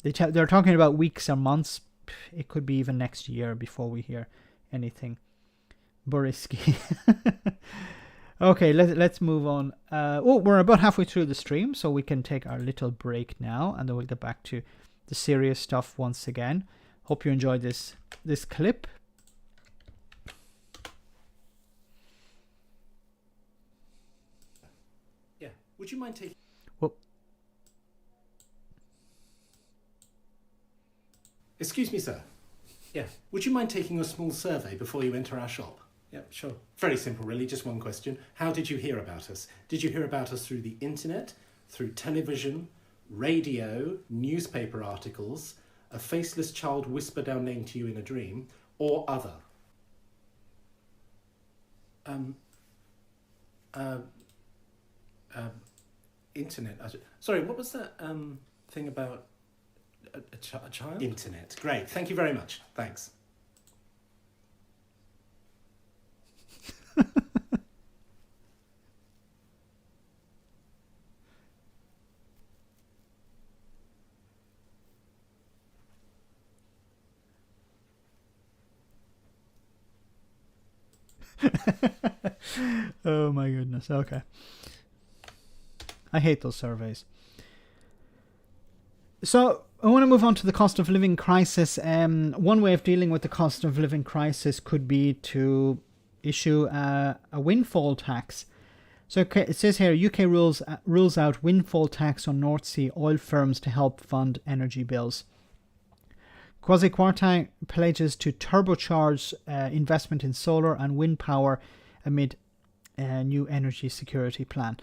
they're talking about weeks or months. It could be even next year before we hear anything Borisky. Okay, let's move on. We're about halfway through the stream, so we can take our little break now, and then we'll get back to the serious stuff once again. Hope you enjoyed this clip. Yeah, would you mind taking... Well, excuse me, sir. Yeah, would you mind taking a small survey before you enter our shop? Yeah, sure. Very simple, really. Just one question. How did you hear about us? Did you hear about us through the internet, through television, radio, newspaper articles, a faceless child whispered our name to you in a dream, or other? Internet. Sorry, what was that thing about a child? Internet. Great. Thank you very much. Thanks. Oh my goodness. Okay. I hate those surveys. So I want to move on to the cost of living crisis. One way of dealing with the cost of living crisis could be to issue a windfall tax. So it says here, UK rules out windfall tax on North Sea oil firms to help fund energy bills. Quasi-Quartang pledges to turbocharge investment in solar and wind power amid a new energy security plan.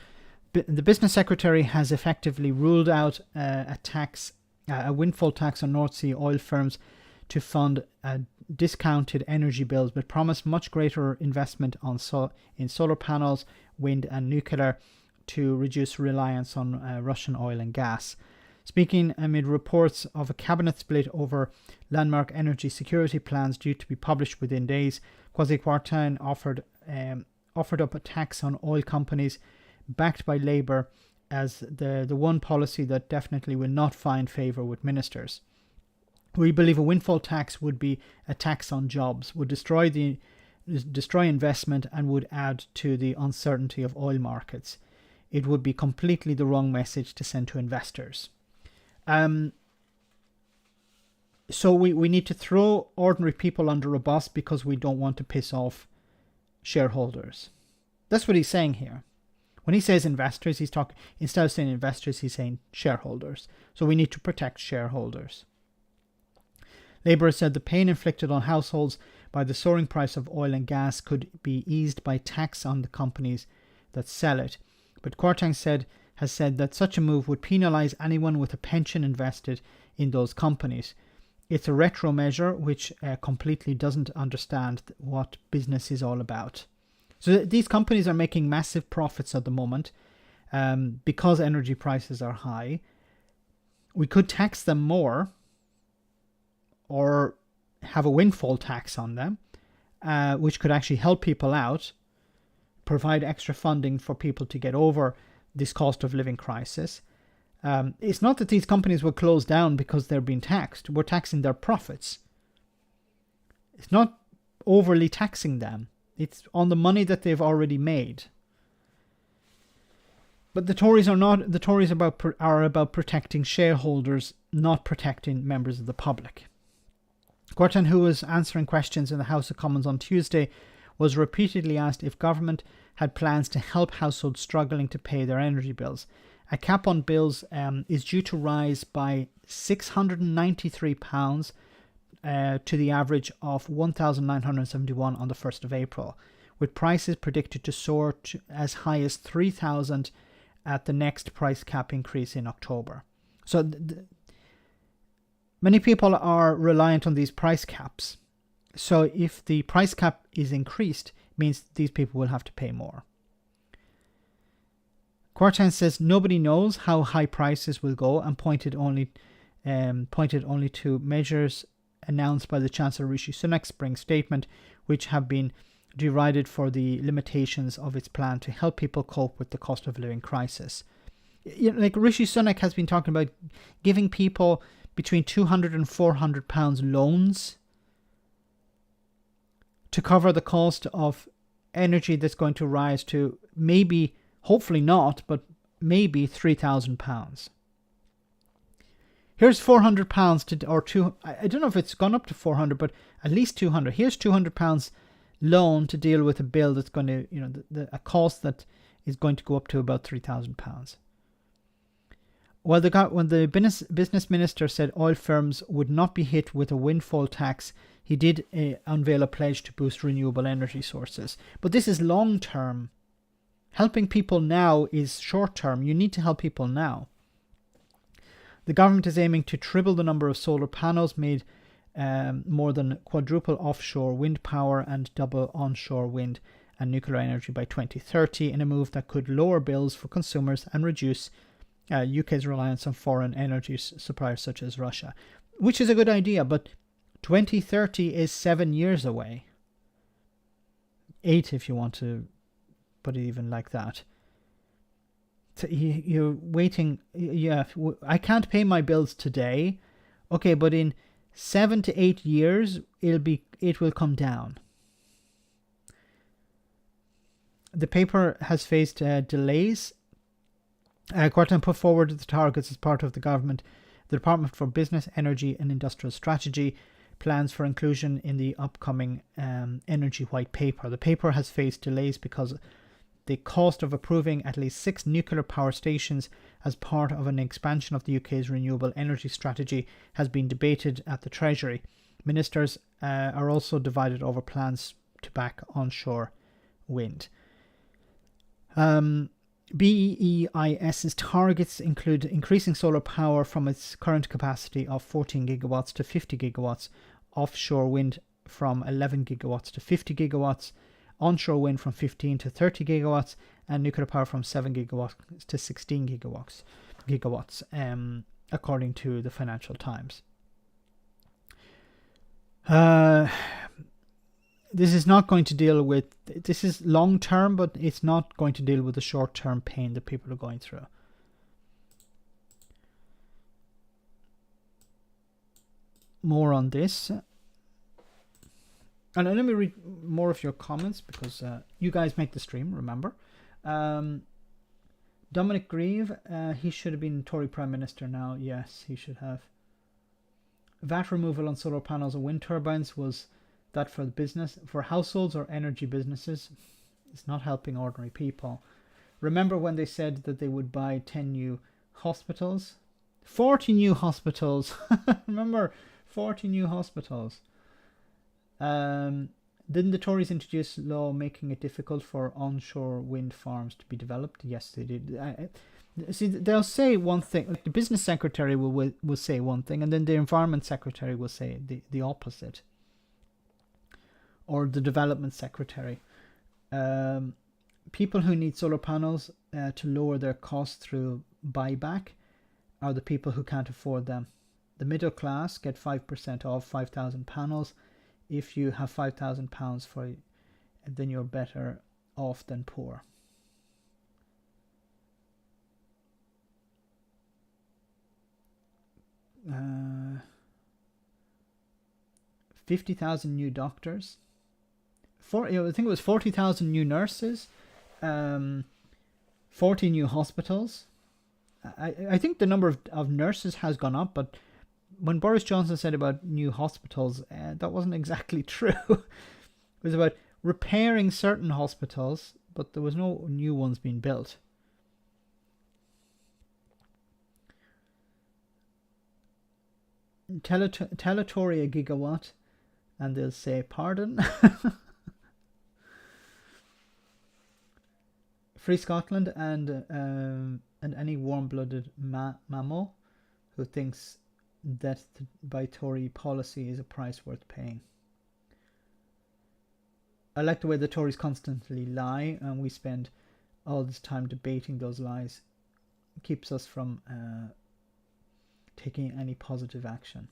The business secretary has effectively ruled out a windfall tax on North Sea oil firms to fund discounted energy bills, but promised much greater investment in solar panels, wind and nuclear to reduce reliance on Russian oil and gas. Speaking amid reports of a cabinet split over landmark energy security plans due to be published within days, Quasi-Quartang offered up a tax on oil companies backed by Labour as the one policy that definitely will not find favour with ministers. We believe a windfall tax would be a tax on jobs, would destroy investment and would add to the uncertainty of oil markets. It would be completely the wrong message to send to investors. So we need to throw ordinary people under a bus because we don't want to piss off shareholders. That's what he's saying here. When he says investors, instead of saying investors, he's saying shareholders. So we need to protect shareholders. Labour said the pain inflicted on households by the soaring price of oil and gas could be eased by tax on the companies that sell it. But Quartang has said that such a move would penalise anyone with a pension invested in those companies. It's a retro measure which completely doesn't understand what business is all about. So these companies are making massive profits at the moment because energy prices are high. We could tax them more or have a windfall tax on them, which could actually help people out, provide extra funding for people to get over this cost of living crisis. It's not that these companies will close down because they're being taxed. We're taxing their profits. It's not overly taxing them. It's on the money that they've already made. But the Tories are not. The Tories are about protecting shareholders, not protecting members of the public. Quartang, who was answering questions in the House of Commons on Tuesday, was repeatedly asked if government had plans to help households struggling to pay their energy bills. A cap on bills is due to rise by £693 to the average of £1,971 on the 1st of April, with prices predicted to soar to as high as 3,000 at the next price cap increase in October. So many people are reliant on these price caps. So if the price cap is increased, it means these people will have to pay more. Kwarteng says nobody knows how high prices will go and pointed only to measures announced by the Chancellor Rishi Sunak's spring statement, which have been derided for the limitations of its plan to help people cope with the cost of living crisis. Like Rishi Sunak has been talking about giving people between £200 and £400 loans to cover the cost of energy that's going to rise to maybe, hopefully not, but maybe £3,000. Here's £400 or two. I don't know if it's gone up to 400, but at least 200. Here's £200 loan to deal with a bill that's going to, a cost that is going to go up to about £3,000. When the business minister said oil firms would not be hit with a windfall tax, he did unveil a pledge to boost renewable energy sources. But this is long term. Helping people now is short term. You need to help people now. The government is aiming to triple the number of solar panels made, more than quadruple offshore wind power and double onshore wind and nuclear energy by 2030 in a move that could lower bills for consumers and reduce UK's reliance on foreign energy suppliers such as Russia, which is a good idea, but 2030 is 7 years away. 8 if you want to put it even like that. So you're waiting. Yeah, I can't pay my bills today. Okay, but in 7 to 8 years, it will come down. The paper has faced delays. Kwarteng put forward the targets as part of the Department for Business, Energy and Industrial Strategy plans for inclusion in the upcoming Energy White Paper. The paper has faced delays because the cost of approving at least 6 nuclear power stations as part of an expansion of the UK's renewable energy strategy has been debated at the Treasury. Ministers are also divided over plans to back onshore wind. BEIS's targets include increasing solar power from its current capacity of 14 gigawatts to 50 gigawatts, offshore wind from 11 gigawatts to 50 gigawatts, onshore wind from 15 to 30 gigawatts, and nuclear power from 7 gigawatts to 16 gigawatts, according to the Financial Times. This is not going to deal with, this is long term, but it's not going to deal with the short term pain that people are going through. More on this. And let me read more of your comments because you guys make the stream, remember. Dominic Grieve, he should have been Tory Prime Minister now. Yes, he should have. VAT removal on solar panels and wind turbines, was that for the business, for households or energy businesses? It's not helping ordinary people. Remember when they said that they would buy 10 new hospitals? 40 new hospitals. Remember, 40 new hospitals. Didn't the Tories introduce law making it difficult for onshore wind farms to be developed? Yes, they did. See, they'll say one thing. Like the business secretary will say one thing, and then the environment secretary will say the opposite. Or the development secretary. People who need solar panels to lower their costs through buyback are the people who can't afford them. The middle class get 5% off 5,000 panels. If you have £5,000 for it, then you're better off than poor. Uh, 50,000 new doctors. I think it was 40,000 new nurses. 40 new hospitals. I think the number of nurses has gone up, but when Boris Johnson said about new hospitals, that wasn't exactly true. It was about repairing certain hospitals, but there was no new ones being built. Tell a Tory a gigawatt, and they'll say, pardon? Free Scotland and any warm-blooded mammal who thinks death by Tory policy is a price worth paying. I like the way the Tories constantly lie, and we spend all this time debating those lies. It keeps us from taking any positive action.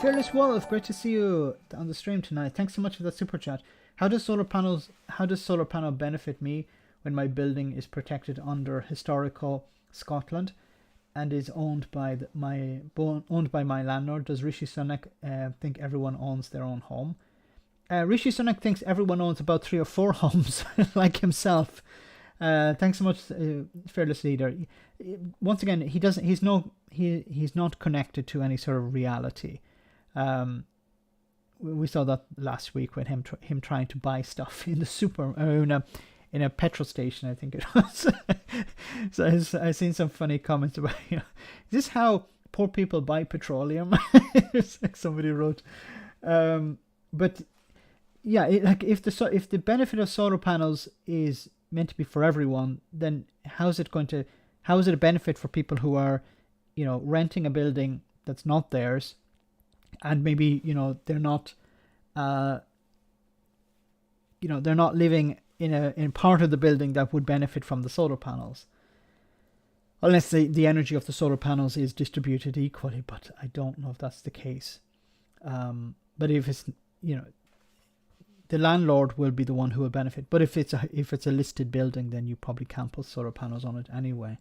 Fearless Wolf, great to see you on the stream tonight. Thanks so much for that super chat. How does solar panel benefit me when my building is protected under historical Scotland and is owned by my landlord? Does Rishi Sunak think everyone owns their own home? Rishi Sunak thinks everyone owns about 3 or 4 homes, like himself. Thanks so much, Fearless Leader. Once again, he's not connected to any sort of reality. We saw that last week with him trying to buy stuff in the super in a petrol station, I think it was. So I've seen some funny comments about, is this how poor people buy petroleum? It's like somebody wrote. But yeah, if the benefit of solar panels is meant to be for everyone, then how is it a benefit for people who are, renting a building that's not theirs, and maybe they're not living in part of the building that would benefit from the solar panels, unless the energy of the solar panels is distributed equally, but I don't know if that's the case. But if it's the landlord will be the one who will benefit. But if it's a listed building, then you probably can't put solar panels on it anyway.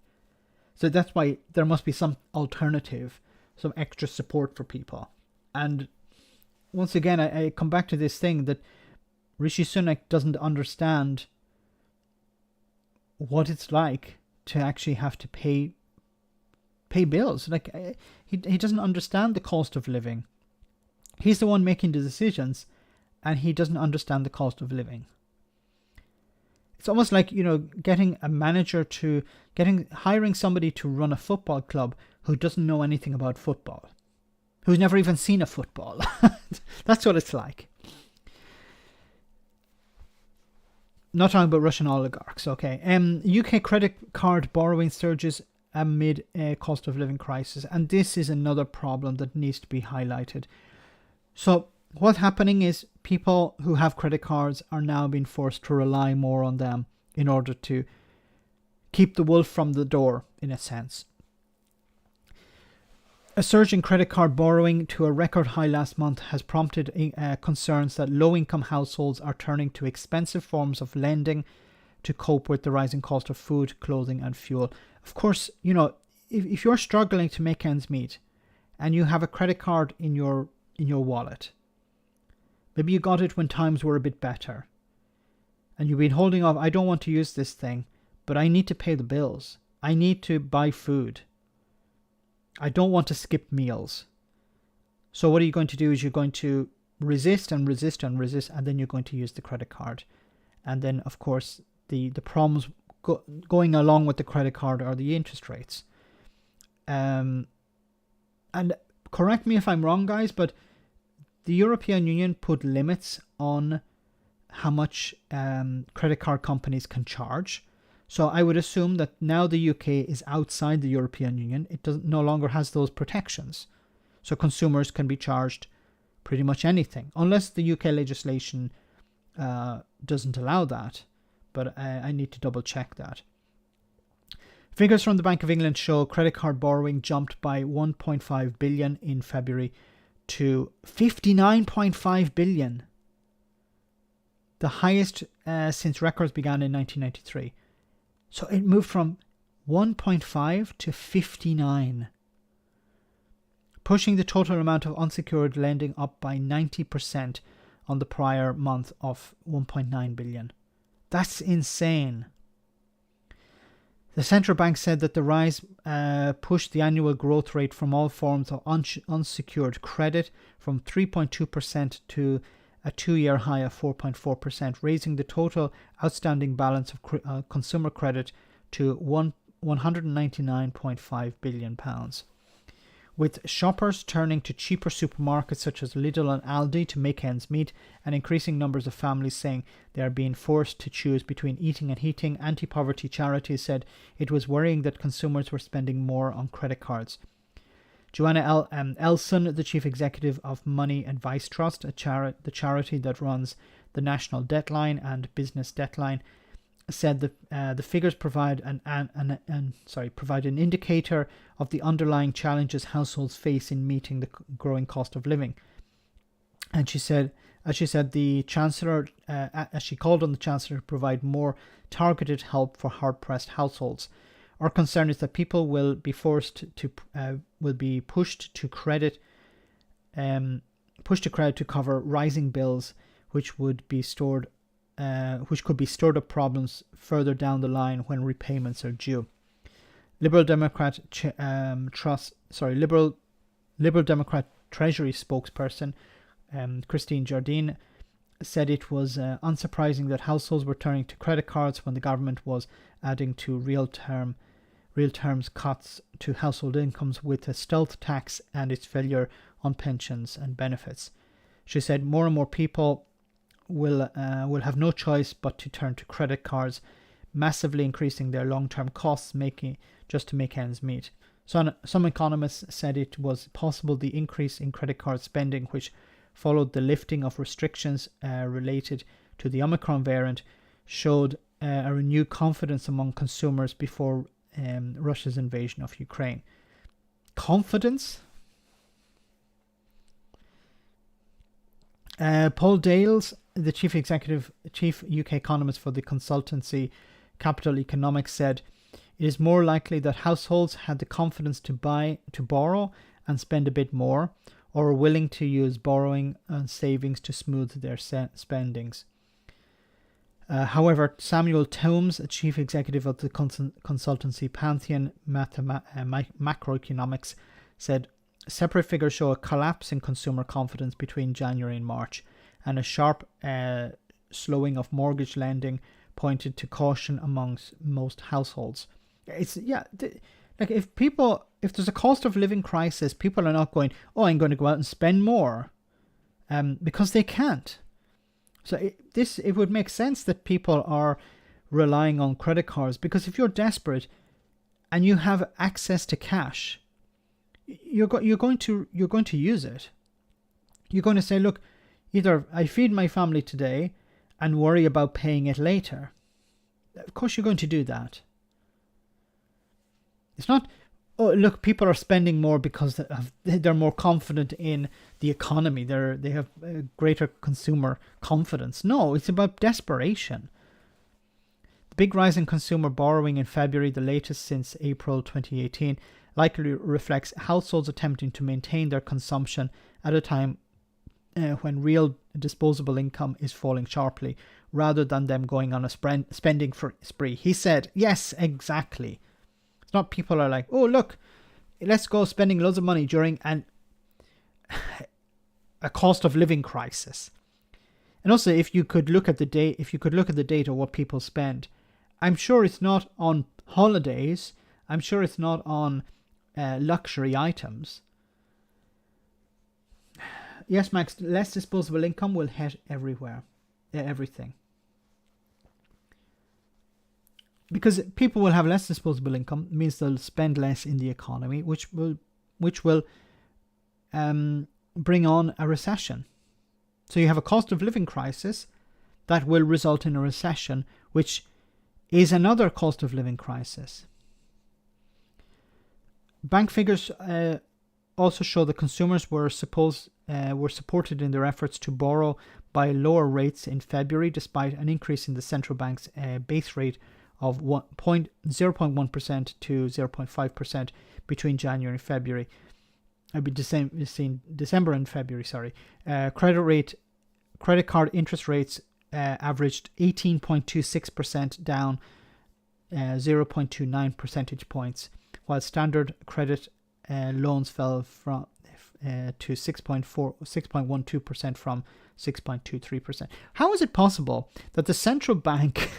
So that's why there must be some alternative, some extra support for people. And once again, I come back to this thing that Rishi Sunak doesn't understand what it's like to actually have to pay bills. Like he doesn't understand the cost of living. He's the one making the decisions, and he doesn't understand the cost of living. It's almost like, hiring somebody to run a football club who doesn't know anything about football, who's never even seen a football. That's what it's like. Not talking about Russian oligarchs, okay. UK credit card borrowing surges amid a cost of living crisis, and this is another problem that needs to be highlighted. So what's happening is people who have credit cards are now being forced to rely more on them in order to keep the wolf from the door, in a sense. A surge in credit card borrowing to a record high last month has prompted concerns that low-income households are turning to expensive forms of lending to cope with the rising cost of food, clothing and fuel. Of course, if you're struggling to make ends meet and you have a credit card in your wallet, maybe you got it when times were a bit better, and you've been holding off, I don't want to use this thing, but I need to pay the bills. I need to buy food. I don't want to skip meals. So what are you going to do is you're going to resist and resist and resist, and then you're going to use the credit card. And then, of course, the problems going along with the credit card are the interest rates. And correct me if I'm wrong, guys, but the European Union put limits on how much credit card companies can charge. So I would assume that now the UK is outside the European Union. It no longer has those protections. So consumers can be charged pretty much anything, unless the UK legislation doesn't allow that. But I need to double check that. Figures from the Bank of England show credit card borrowing jumped by 1.5 billion in February to 59.5 billion. The highest since records began in 1993. So it moved from 1.5 to 59, pushing the total amount of unsecured lending up by 90% on the prior month of 1.9 billion. That's insane. The central bank said that the rise pushed the annual growth rate from all forms of unsecured credit from 3.2% to a 2-year high of 4.4%, raising the total outstanding balance of consumer credit to £199.5 billion. With shoppers turning to cheaper supermarkets such as Lidl and Aldi to make ends meet, and increasing numbers of families saying they are being forced to choose between eating and heating, anti-poverty charities said it was worrying that consumers were spending more on credit cards. Joanna Elson, the chief executive of Money Advice Trust, the charity that runs the National Debtline and Business Debtline, said that the figures provide provide an indicator of the underlying challenges households face in meeting the growing cost of living. And she said, the Chancellor, as she called on the Chancellor to provide more targeted help for hard-pressed households. Our concern is that people will be pushed to credit to cover rising bills, which could be stored up problems further down the line when repayments are due. Liberal Democrat Treasury spokesperson Christine Jardine said it was unsurprising that households were turning to credit cards when the government was adding to real terms cuts to household incomes with a stealth tax and its failure on pensions and benefits. She said more and more people will have no choice but to turn to credit cards, massively increasing their long-term costs just to make ends meet. So some economists said it was possible the increase in credit card spending, which followed the lifting of restrictions related to the Omicron variant, showed a renewed confidence among consumers before Russia's invasion of Ukraine. Confidence? Paul Dales, the chief UK economist for the consultancy Capital Economics, said it is more likely that households had the confidence to borrow and spend a bit more, or are willing to use borrowing and savings to smooth their spendings. However, Samuel Tomes, chief executive of the consultancy Pantheon Macroeconomics, said separate figures show a collapse in consumer confidence between January and March, and a sharp slowing of mortgage lending pointed to caution amongst most households. If there's a cost of living crisis, people are not going, oh, I'm going to go out and spend more, because they can't. So it would make sense that people are relying on credit cards, because if you're desperate and you have access to cash, you're going to use it. You're going to say, look, either I feed my family today and worry about paying it later. Of course you're going to do that. It's not, oh, look, people are spending more because they're more confident in the economy. They have greater consumer confidence. No, it's about desperation. The big rise in consumer borrowing in February, the latest since April 2018, likely reflects households attempting to maintain their consumption at a time when real disposable income is falling sharply, rather than them going on a spending spree. He said, yes, exactly. It's not people are like, oh, look, let's go spending loads of money during a cost of living crisis. And also, if you could look at the data, what people spend, I'm sure it's not on holidays. I'm sure it's not on luxury items. Yes, Max, less disposable income will hit everything. Because people will have less disposable income, means they'll spend less in the economy, which will bring on a recession. So you have a cost of living crisis that will result in a recession, which is another cost of living crisis. Bank figures also show that consumers were supported in their efforts to borrow by lower rates in February, despite an increase in the central bank's base rate of 0.1% to 0.5% between January and February. December and February, sorry. Credit card interest rates averaged 18.26%, down 0.29 percentage points, while standard credit loans fell from to 6.12% from 6.23%. How is it possible that the central bank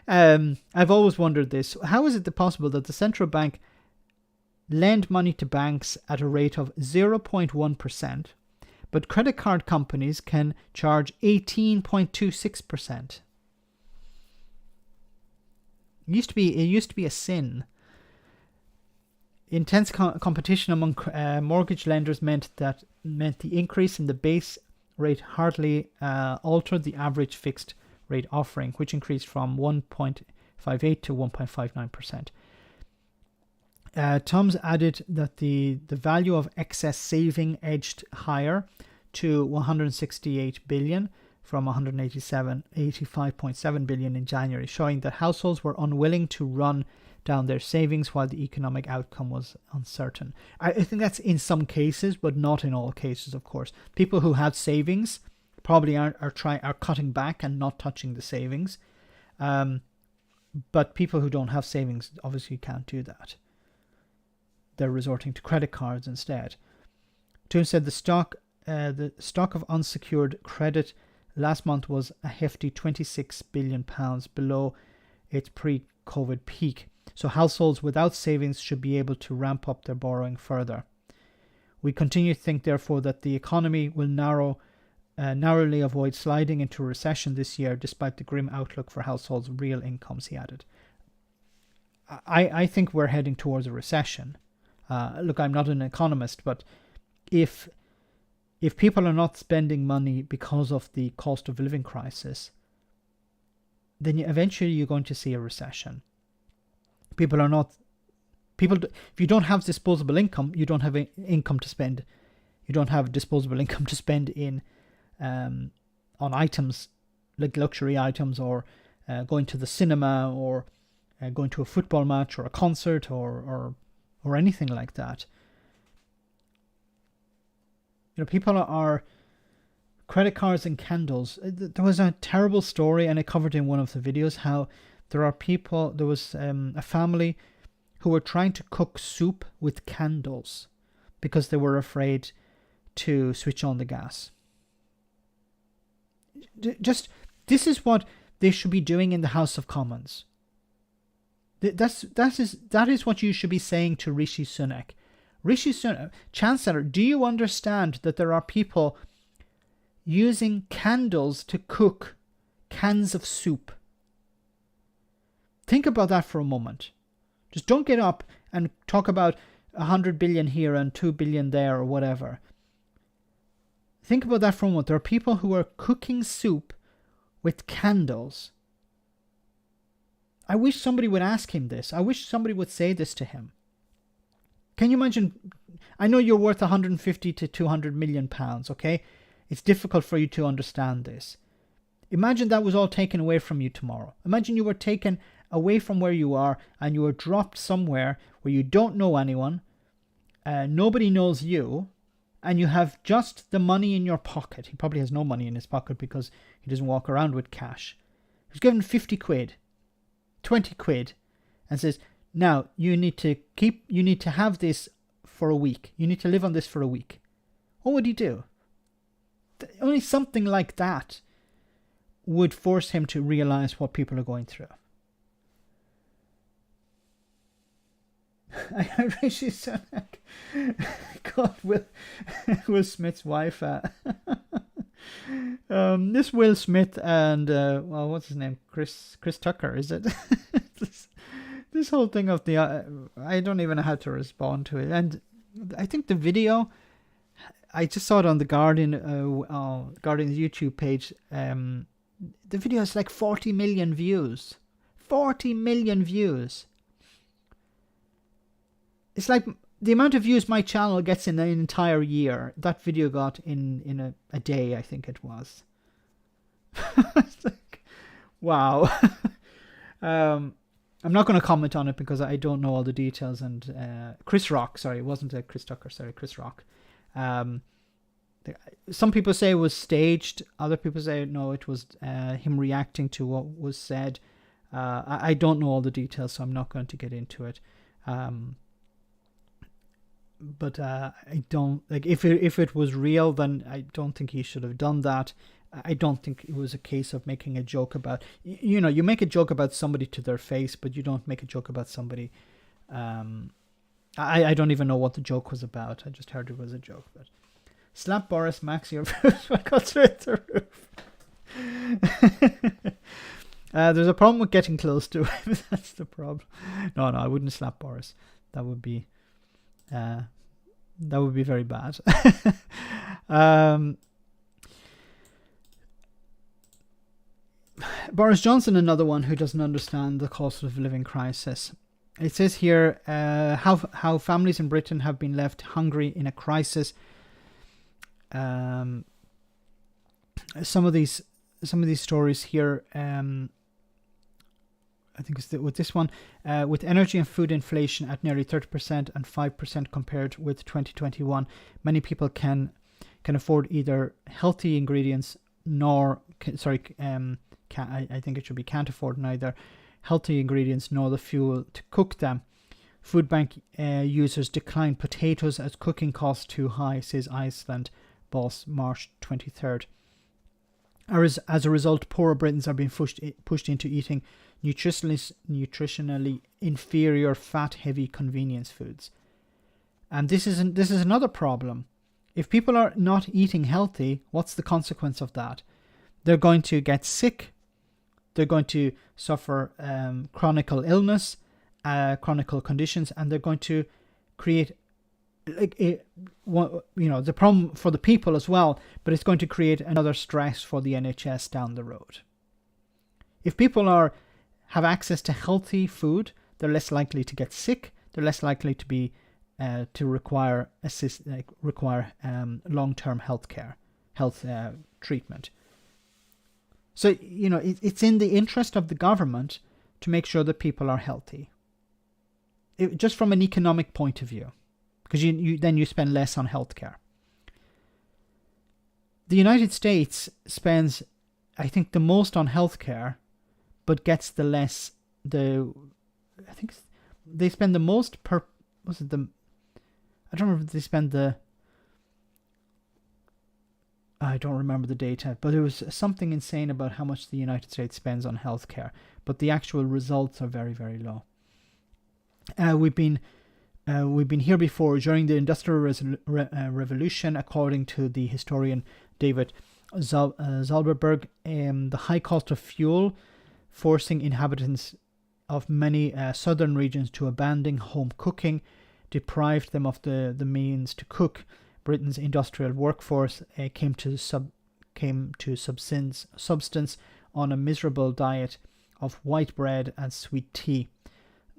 I've always wondered this. How is it possible that the central bank lend money to banks at a rate of 0.1%, but credit card companies can charge 18.26%. It used to be a sin. Intense competition among mortgage lenders meant the increase in the base rate hardly altered the average fixed rate offering, which increased from 1.58 to 1.59%. Tom's added that the value of excess saving edged higher to 168 billion from 185.7 billion in January, showing that households were unwilling to run down their savings while the economic outcome was uncertain. I think that's in some cases, but not in all cases, of course. People who had savings probably are cutting back and not touching the savings. But people who don't have savings obviously can't do that. They're resorting to credit cards instead. Toon said the stock of unsecured credit last month was a hefty £26 billion below its pre-COVID peak. So households without savings should be able to ramp up their borrowing further. We continue to think, therefore, that the economy will narrowly avoid sliding into a recession this year, despite the grim outlook for households' real incomes, he added. I think we're heading towards a recession. Look, I'm not an economist, but if people are not spending money because of the cost of living crisis, then eventually you're going to see a recession. If you don't have disposable income, you don't have income to spend. You don't have disposable income to spend in on items like luxury items, or going to the cinema, or going to a football match or a concert, or anything like that. People are credit cards and candles. There was a terrible story, and I covered in one of the videos how there was a family who were trying to cook soup with candles because they were afraid to switch on the gas. This is what they should be doing in the House of Commons. That is what you should be saying to Rishi Sunak. Rishi Sunak, Chancellor, do you understand that there are people using candles to cook cans of soup? Think about that for a moment. Just don't get up and talk about 100 billion here and 2 billion there or whatever. Think about that for a moment. There are people who are cooking soup with candles. I wish somebody would ask him this. I wish somebody would say this to him. Can you imagine? I know you're worth 150 to 200 million pounds, okay? It's difficult for you to understand this. Imagine that was all taken away from you tomorrow. Imagine you were taken away from where you are and you were dropped somewhere where you don't know anyone, nobody knows you, and you have just the money in your pocket. He probably has no money in his pocket because he doesn't walk around with cash. He's given 50 quid, 20 quid, and says, now you need to have this for a week. You need to live on this for a week. What would he do? Only something like that would force him to realize what people are going through. Rishi Sunak, God, Will Smith's wife. This Will Smith and what's his name? Chris Tucker, is it? this whole thing of the I don't even know how to respond to it. And I think the video, I just saw it on the Guardian's YouTube page. The video has like 40 million views. 40 million views. It's like the amount of views my channel gets in an entire year. That video got in a day, I think it was. It's like, wow. I'm not going to comment on it because I don't know all the details. And Chris Rock, sorry, it wasn't Chris Tucker, sorry, Chris Rock. Some people say it was staged. Other people say no, it was him reacting to what was said. I don't know all the details, so I'm not going to get into it. But I don't like if it was real, then I don't think he should have done that. I don't think it was a case of making a joke about, you make a joke about somebody to their face, but you don't make a joke about somebody I don't even know what the joke was about. I just heard it was a joke. But slap Boris Max your roof. I got through the roof. There's a problem with getting close to him. That's the problem. No, I wouldn't slap Boris. That would be very bad. Boris Johnson, another one who doesn't understand the cost of living crisis. It says here how families in Britain have been left hungry in a crisis. Some of these stories here. I think it's with this one, with energy and food inflation at nearly 30% and 5% compared with 2021, many people can afford either healthy ingredients I think it should be can't afford neither healthy ingredients nor the fuel to cook them. Food bank users decline potatoes as cooking costs too high, says Iceland boss March 23rd. As a result, poorer Britons are being pushed into eating nutritionally inferior, fat-heavy convenience foods. And this is another problem. If people are not eating healthy, what's the consequence of that? They're going to get sick. They're going to suffer chronic illness, chronic conditions, and they're going to create the problem for the people as well, but it's going to create another stress for the NHS down the road. If people have access to healthy food, they're less likely to get sick. They're less likely to be to require long-term health treatment. So it's in the interest of the government to make sure that people are healthy. Just from an economic point of view. Because you spend less on healthcare. The United States spends, I think, the most on healthcare, but gets the less. I think they spend the most per. Was it the? I don't remember if they spend the. I don't remember the data, but it was something insane about how much the United States spends on healthcare. But the actual results are very, very low. We've been here before during the Industrial Revolution, according to the historian David Zalberberg. The high cost of fuel, forcing inhabitants of many southern regions to abandon home cooking, deprived them of the means to cook. Britain's industrial workforce came to subsistence on a miserable diet of white bread and sweet tea.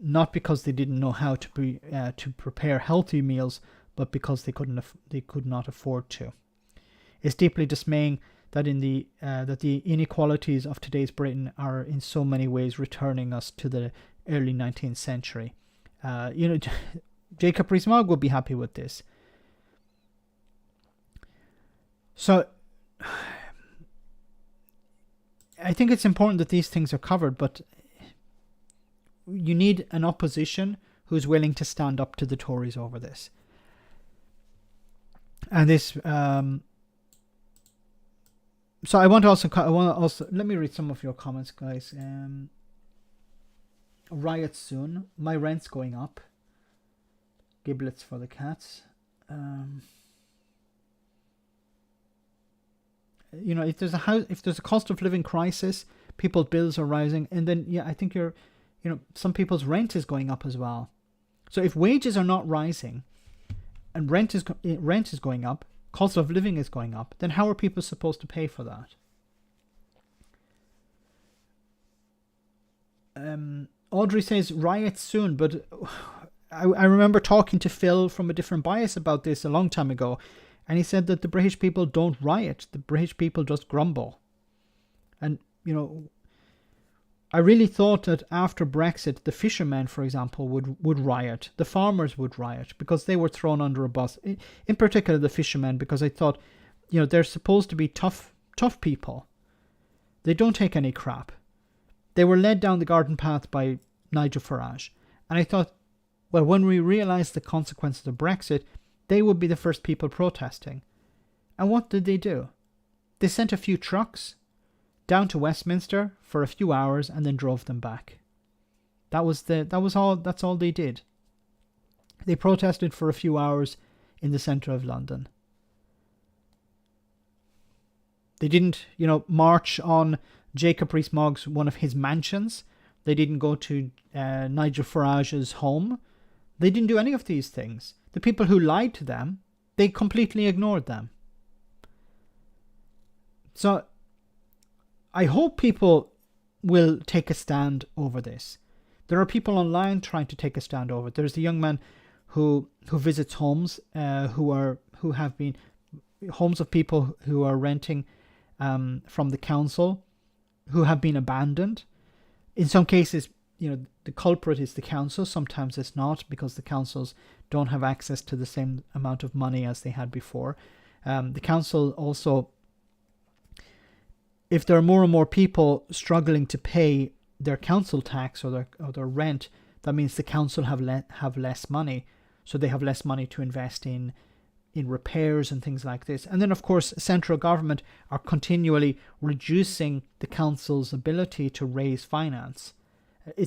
Not because they didn't know how to prepare healthy meals, but because they could not afford to. It's deeply dismaying that that the inequalities of today's Britain are in so many ways returning us to the early 19th century. Jacob Rees-Mogg would be happy with this. So I think it's important that these things are covered, but you need an opposition who's willing to stand up to the Tories over this. And this, so I want to also let me read some of your comments, guys. Riot soon. My rent's going up. Giblets for the cats. If there's a cost of living crisis, people's bills are rising, and then I think some people's rent is going up as well. So if wages are not rising, and rent is going up, cost of living is going up, then how are people supposed to pay for that? Audrey says riot soon, but I remember talking to Phil from A Different Bias about this a long time ago, and he said that the British people don't riot. The British people just grumble. And, I really thought that after Brexit, the fishermen, for example, would riot. The farmers would riot because they were thrown under a bus. In particular, the fishermen, because I thought, they're supposed to be tough people. They don't take any crap. They were led down the garden path by Nigel Farage. And I thought, well, when we realised the consequences of Brexit, they would be the first people protesting. And what did they do? They sent a few trucks down to Westminster for a few hours and then drove them back. That's all they did. They protested for a few hours in the centre of London. They didn't, march on Jacob Rees-Mogg, one of his mansions. They didn't go to Nigel Farage's home. They didn't do any of these things. The people who lied to them, they completely ignored them. So I hope people will take a stand over this. There are people online trying to take a stand over it. There's a young man who visits homes who have been homes of people who are renting from the council, who have been abandoned. In some cases, the culprit is the council. Sometimes it's not, because the councils don't have access to the same amount of money as they had before. The council also, if there are more and more people struggling to pay their council tax or their rent, that means the council have less money, so they have less money to invest in repairs and things like this. And then, of course, central government are continually reducing the council's ability to raise finance.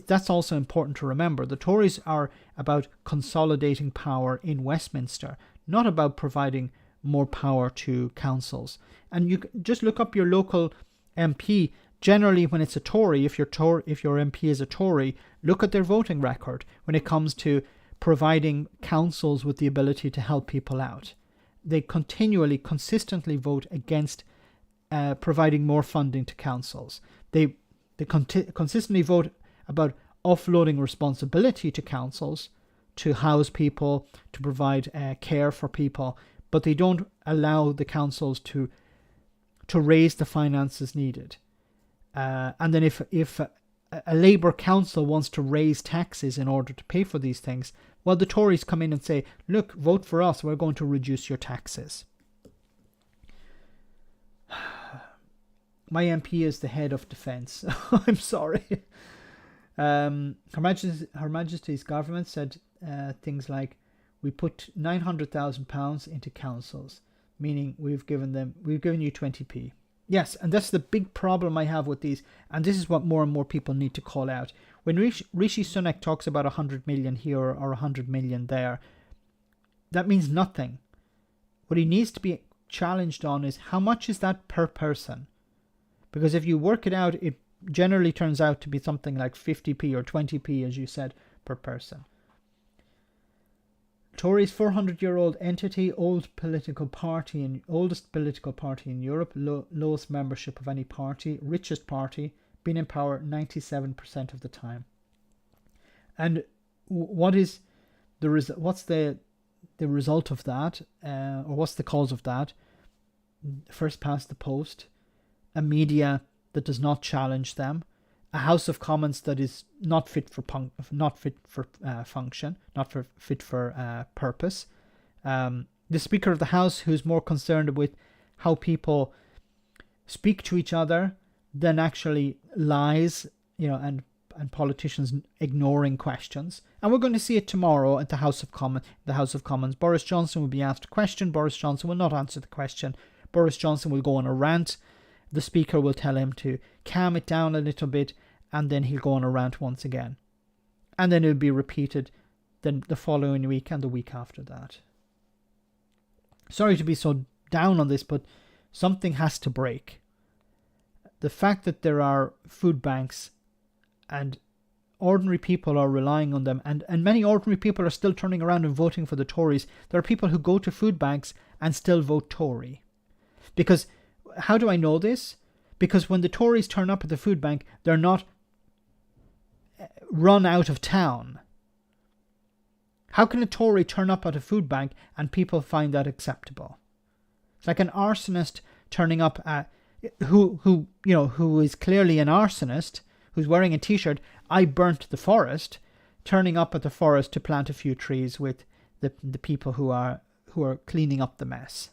That's also important to remember. The Tories are about consolidating power in Westminster, not about providing more power to councils. And you just look up your local MP. Generally, when it's a Tory, if your MP is a Tory, look at their voting record when it comes to providing councils with the ability to help people out. They consistently vote against providing more funding to councils. They consistently vote about offloading responsibility to councils to house people, to provide care for people, but they don't allow the councils to raise the finances needed. And then if a Labour council wants to raise taxes in order to pay for these things, well, the Tories come in and say, look, vote for us, we're going to reduce your taxes. My MP is the head of defence. I'm sorry. Her Majesty's government said things like, we put £900,000 into councils, meaning we've given you 20p. Yes, and that's the big problem I have with these, and this is what more and more people need to call out. When Rishi Sunak talks about 100 million here or 100 million there, that means nothing. What he needs to be challenged on is, how much is that per person? Because if you work it out, it generally turns out to be something like 50p or 20p, as you said, per person. Tories, 400-year-old entity, oldest political party in Europe, lowest membership of any party, richest party, been in power 97% of the time. And what's the result of that, or what's the cause of that? First past the post, a media that does not challenge them, a House of Commons that is not fit for function, not fit for purpose. The Speaker of the House, who's more concerned with how people speak to each other than actually lies, and politicians ignoring questions. And we're going to see it tomorrow at the House of Commons. Boris Johnson will be asked a question. Boris Johnson will not answer the question. Boris Johnson will go on a rant. The Speaker will tell him to calm it down a little bit, and then he'll go on a rant once again. And then it'll be repeated then the following week and the week after that. Sorry to be so down on this, but something has to break. The fact that there are food banks and ordinary people are relying on them, and many ordinary people are still turning around and voting for the Tories. There are people who go to food banks and still vote Tory. Because, how do I know this? Because when the Tories turn up at the food bank, they're not run out of town. How can a Tory turn up at a food bank and people find that acceptable? It's like an arsonist turning up at who is clearly an arsonist, who's wearing a t-shirt, I burnt the forest, turning up at the forest to plant a few trees with the people who are cleaning up the mess.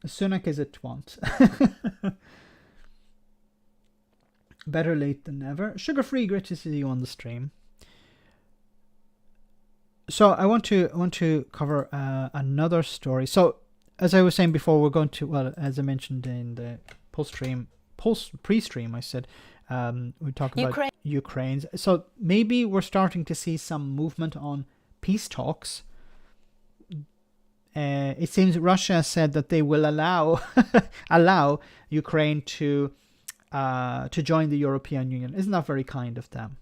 Sunak is a twant. Better late than never. Sugar-free, great to see you on the stream. So I want to cover another story. So as I was saying before, we're going to, well, as I mentioned in the pre-stream, I said, we talked about Ukraine. So maybe we're starting to see some movement on peace talks. It seems Russia said that they will allow Ukraine to join the European Union. Isn't that very kind of them?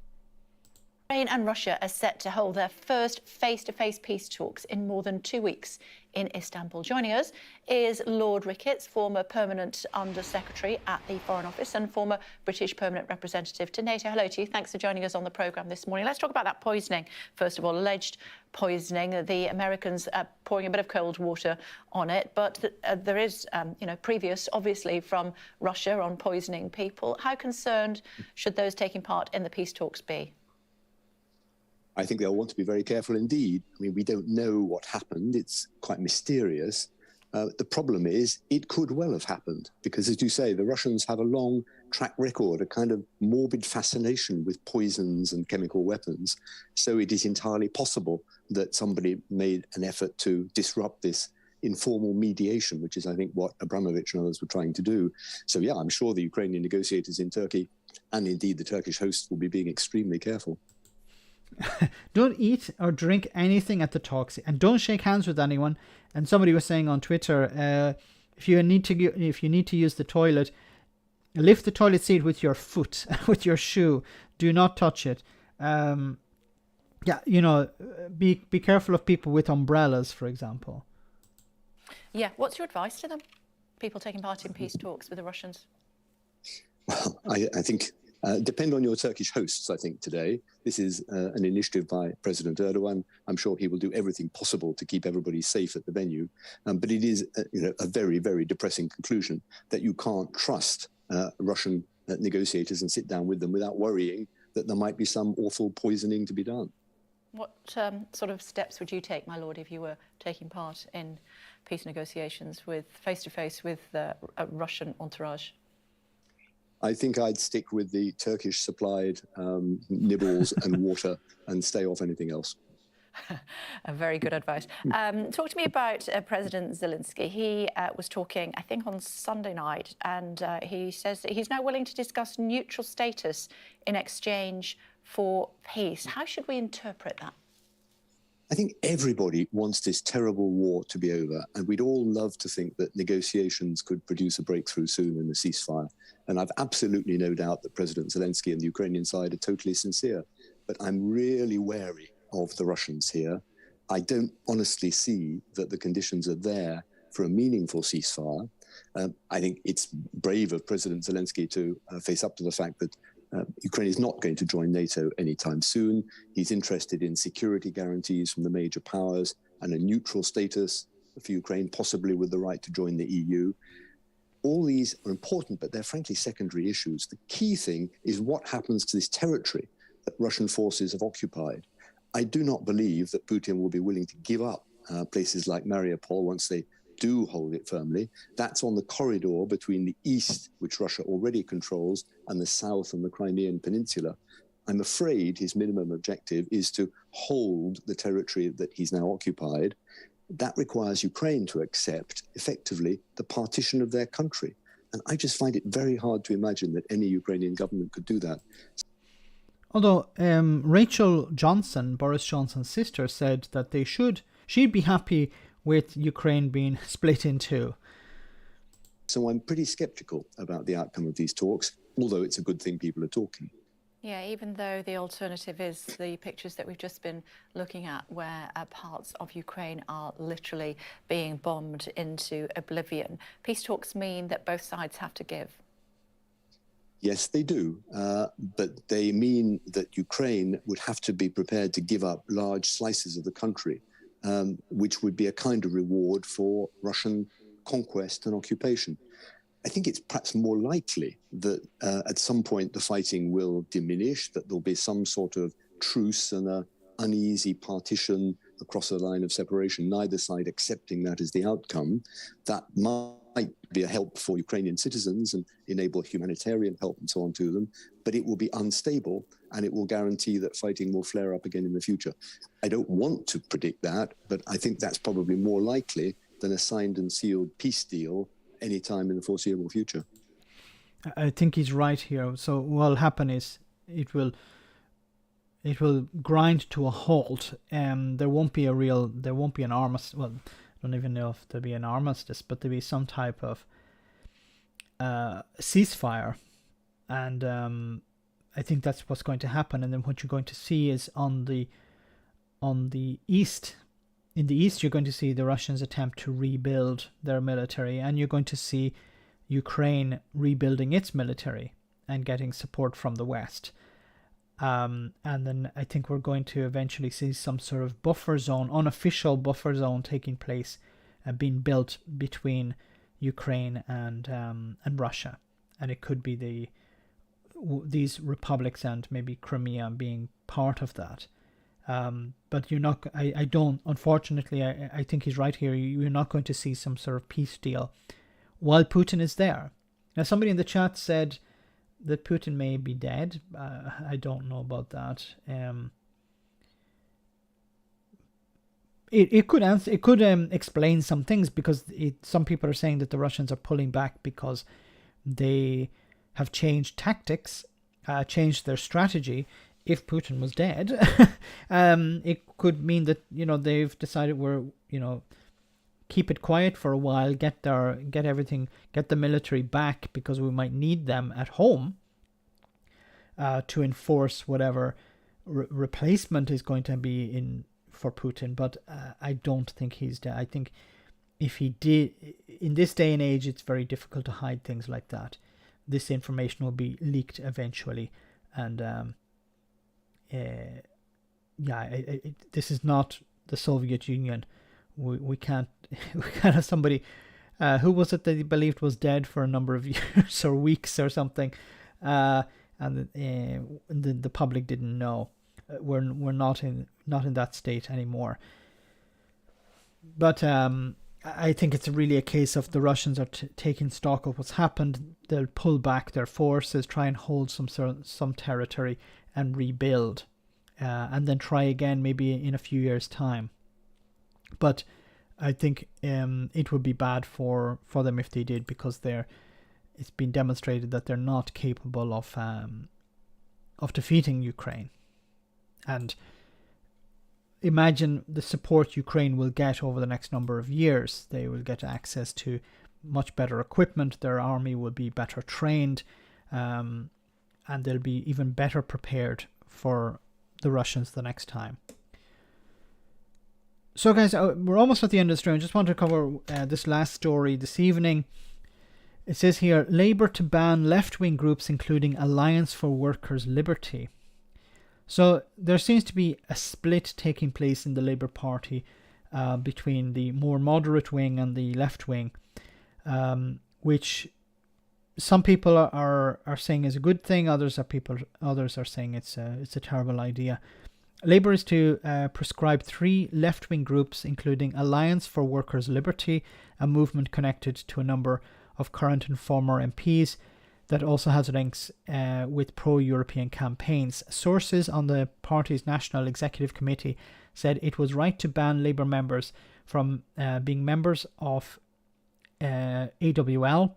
Ukraine and Russia are set to hold their first face-to-face peace talks in more than 2 weeks in Istanbul. Joining us is Lord Ricketts, former permanent Under-Secretary at the Foreign Office and former British permanent representative to NATO. Hello to you. Thanks for joining us on the programme this morning. Let's talk about that poisoning. First of all, alleged poisoning. The Americans are pouring a bit of cold water on it, but there is, previous, obviously, from Russia on poisoning people. How concerned should those taking part in the peace talks be? I think they'll want to be very careful indeed. I mean, we don't know what happened. It's quite mysterious. The problem is it could well have happened because, as you say, the Russians have a long track record, a kind of morbid fascination with poisons and chemical weapons. So it is entirely possible that somebody made an effort to disrupt this informal mediation, which is, I think, what Abramovich and others were trying to do. So, yeah, I'm sure the Ukrainian negotiators in Turkey and indeed the Turkish hosts will be being extremely careful. Don't eat or drink anything at the talks, and don't shake hands with anyone. And somebody was saying on Twitter, if you need to use the toilet, lift the toilet seat with your foot, with your shoe. Do not touch it. Be careful of people with umbrellas, for example. Yeah, what's your advice to them? People taking part in peace talks with the Russians. Well, I think. Depend on your Turkish hosts, I think, today. This is an initiative by President Erdogan. I'm sure he will do everything possible to keep everybody safe at the venue. But it is a very, very depressing conclusion that you can't trust Russian negotiators and sit down with them without worrying that there might be some awful poisoning to be done. What sort of steps would you take, my lord, if you were taking part in peace negotiations face-to-face with a Russian entourage? I think I'd stick with the Turkish-supplied nibbles and water and stay off anything else. Very good advice. Talk to me about President Zelensky. He was talking, I think, on Sunday night, and he says that he's now willing to discuss neutral status in exchange for peace. How should we interpret that? I think everybody wants this terrible war to be over, and we'd all love to think that negotiations could produce a breakthrough soon in a ceasefire. And I've absolutely no doubt that President Zelensky and the Ukrainian side are totally sincere. But I'm really wary of the Russians here. I don't honestly see that the conditions are there for a meaningful ceasefire. I think it's brave of President Zelensky to face up to the fact that Ukraine is not going to join NATO anytime soon. He's interested in security guarantees from the major powers and a neutral status for Ukraine, possibly with the right to join the EU. All these are important, but they're frankly secondary issues. The key thing is what happens to this territory that Russian forces have occupied. I do not believe that Putin will be willing to give up places like Mariupol once they do hold it firmly. That's on the corridor between the east, which Russia already controls, and the south and the Crimean Peninsula. I'm afraid his minimum objective is to hold the territory that he's now occupied. That requires Ukraine to accept, effectively, the partition of their country. And I just find it very hard to imagine that any Ukrainian government could do that. Although Rachel Johnson, Boris Johnson's sister, said that she'd be happy with Ukraine being split in two. So I'm pretty skeptical about the outcome of these talks, although it's a good thing people are talking. Yeah, even though the alternative is the pictures that we've just been looking at, where parts of Ukraine are literally being bombed into oblivion. Peace talks mean that both sides have to give. Yes, they do. But they mean that Ukraine would have to be prepared to give up large slices of the country, which would be a kind of reward for Russian conquest and occupation. I think it's perhaps more likely that at some point the fighting will diminish, that there'll be some sort of truce and an uneasy partition across a line of separation, neither side accepting that as the outcome. That might be a help for Ukrainian citizens and enable humanitarian help and so on to them, but it will be unstable and it will guarantee that fighting will flare up again in the future. I don't want to predict that, but I think that's probably more likely than a signed and sealed peace deal anytime in the foreseeable future. I think he's right here. So what'll happen is it will grind to a halt. There won't be an armistice. Well, I don't even know if there'll be an armistice, but there'll be some type of ceasefire, and I think that's what's going to happen. And then what you're going to see is on the east. In the east, you're going to see the Russians attempt to rebuild their military, and you're going to see Ukraine rebuilding its military and getting support from the West. And then I think we're going to eventually see some sort of buffer zone, unofficial buffer zone taking place and being built between Ukraine and Russia. And it could be these republics and maybe Crimea being part of that. But you're not, I don't, unfortunately, I think he's right here. You're not going to see some sort of peace deal while Putin is there. Now, somebody in the chat said that Putin may be dead. I don't know about that. It could explain some things, because some people are saying that the Russians are pulling back because they have changed tactics, changed their strategy. If Putin was dead, it could mean that they've decided keep it quiet for a while, get the military back, because we might need them at home to enforce whatever replacement is going to be in for Putin. But I don't think he's dead. I think if he did, in this day and age, it's very difficult to hide things like that. This information will be leaked eventually, and this is not the Soviet Union. We can't have somebody who was it that he believed was dead for a number of years or weeks or something, and the public didn't know. We're not in that state anymore. But I think it's really a case of the Russians are taking stock of what's happened. They'll pull back their forces, try and hold some territory, and rebuild, and then try again maybe in a few years' time. But I think it would be bad for them if they did, because it's been demonstrated that they're not capable of defeating Ukraine. And imagine the support Ukraine will get over the next number of years. They will get access to much better equipment. Their army will be better trained, and they'll be even better prepared for the Russians the next time. So guys, we're almost at the end of the stream. I just want to cover this last story this evening. It says here, Labour to ban left-wing groups including Alliance for Workers' Liberty. So there seems to be a split taking place in the Labour Party between the more moderate wing and the left wing, which some people are saying is a good thing. Others are saying it's a terrible idea. Labour is to prescribe 3 left-wing groups, including Alliance for Workers' Liberty, a movement connected to a number of current and former MPs that also has links with pro-European campaigns. Sources on the party's National Executive Committee said it was right to ban Labour members from being members of AWL,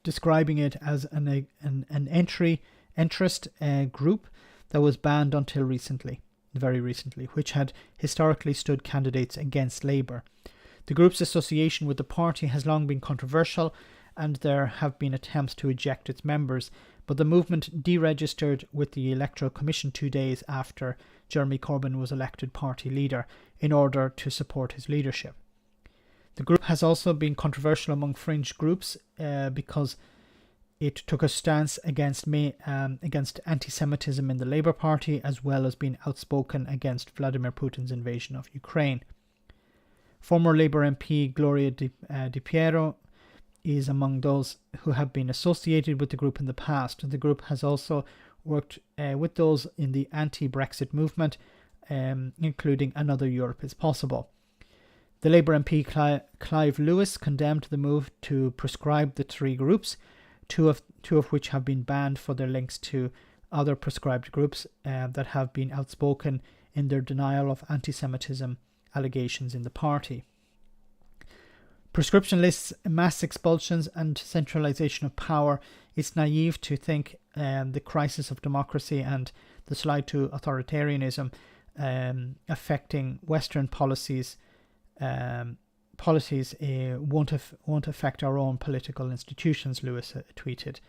describing it as an interest group that was banned until very recently, which had historically stood candidates against Labour. The group's association with the party has long been controversial, and there have been attempts to eject its members, but the movement deregistered with the Electoral Commission 2 days after Jeremy Corbyn was elected party leader in order to support his leadership. The group has also been controversial among fringe groups because it took a stance against anti-Semitism in the Labour Party, as well as being outspoken against Vladimir Putin's invasion of Ukraine. Former Labour MP Gloria Di Piero is among those who have been associated with the group in the past. The group has also worked with those in the anti-Brexit movement, including Another Europe is Possible. The Labour MP Clive Lewis condemned the move to prescribe the 3 groups, two of which have been banned for their links to other prescribed groups that have been outspoken in their denial of anti-Semitism allegations in the party. Prescription lists, mass expulsions, and centralization of power. It's naive to think the crisis of democracy and the slide to authoritarianism affecting Western policies won't affect our own political institutions, Lewis tweeted.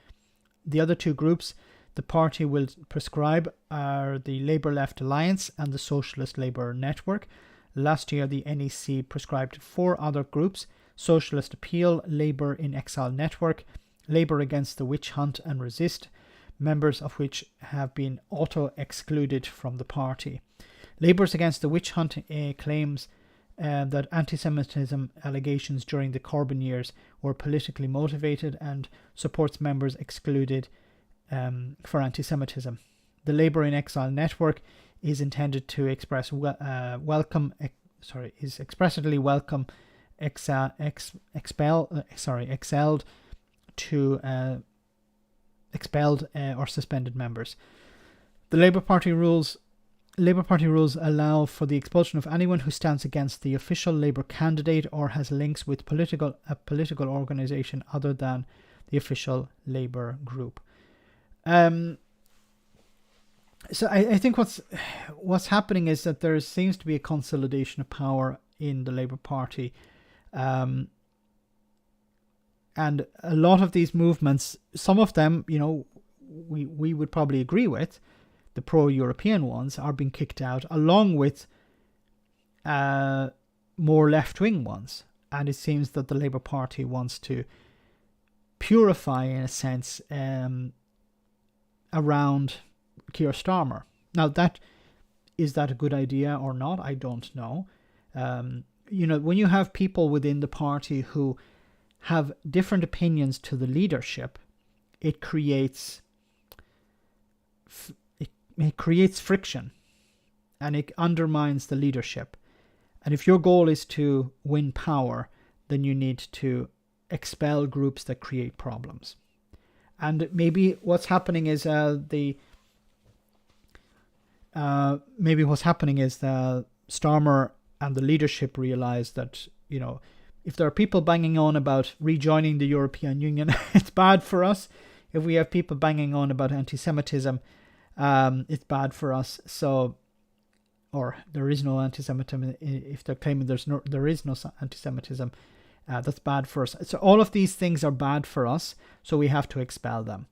The other two groups the party will prescribe are the Labour Left Alliance and the Socialist Labour Network. Last year, the NEC prescribed 4 other groups: Socialist Appeal, Labour in Exile Network, Labour Against the Witch Hunt and Resist, members of which have been auto-excluded from the party. Labour's Against the Witch Hunt claims that anti-Semitism allegations during the Corbyn years were politically motivated and supports members excluded for anti-Semitism. The Labour in Exile Network is intended to expressly welcome expelled or suspended members. The Labour Party rules allow for the expulsion of anyone who stands against the official Labour candidate or has links with a political organisation other than the official Labour group. So I think what's happening is that there seems to be a consolidation of power in the Labour Party, and a lot of these movements, some of them, we would probably agree with. The pro-European ones are being kicked out, along with more left-wing ones. And it seems that the Labour Party wants to purify, in a sense, around Keir Starmer. Now, is that a good idea or not? I don't know. When you have people within the party who have different opinions to the leadership, it creates friction, and it undermines the leadership. And if your goal is to win power, then you need to expel groups that create problems. And maybe what's happening is Starmer and the leadership realize that, if there are people banging on about rejoining the European Union, it's bad for us. If we have people banging on about anti-Semitism, it's bad for us. So, or there is no anti-Semitism. If they're claiming there is no anti-Semitism, that's bad for us. So all of these things are bad for us. So we have to expel them,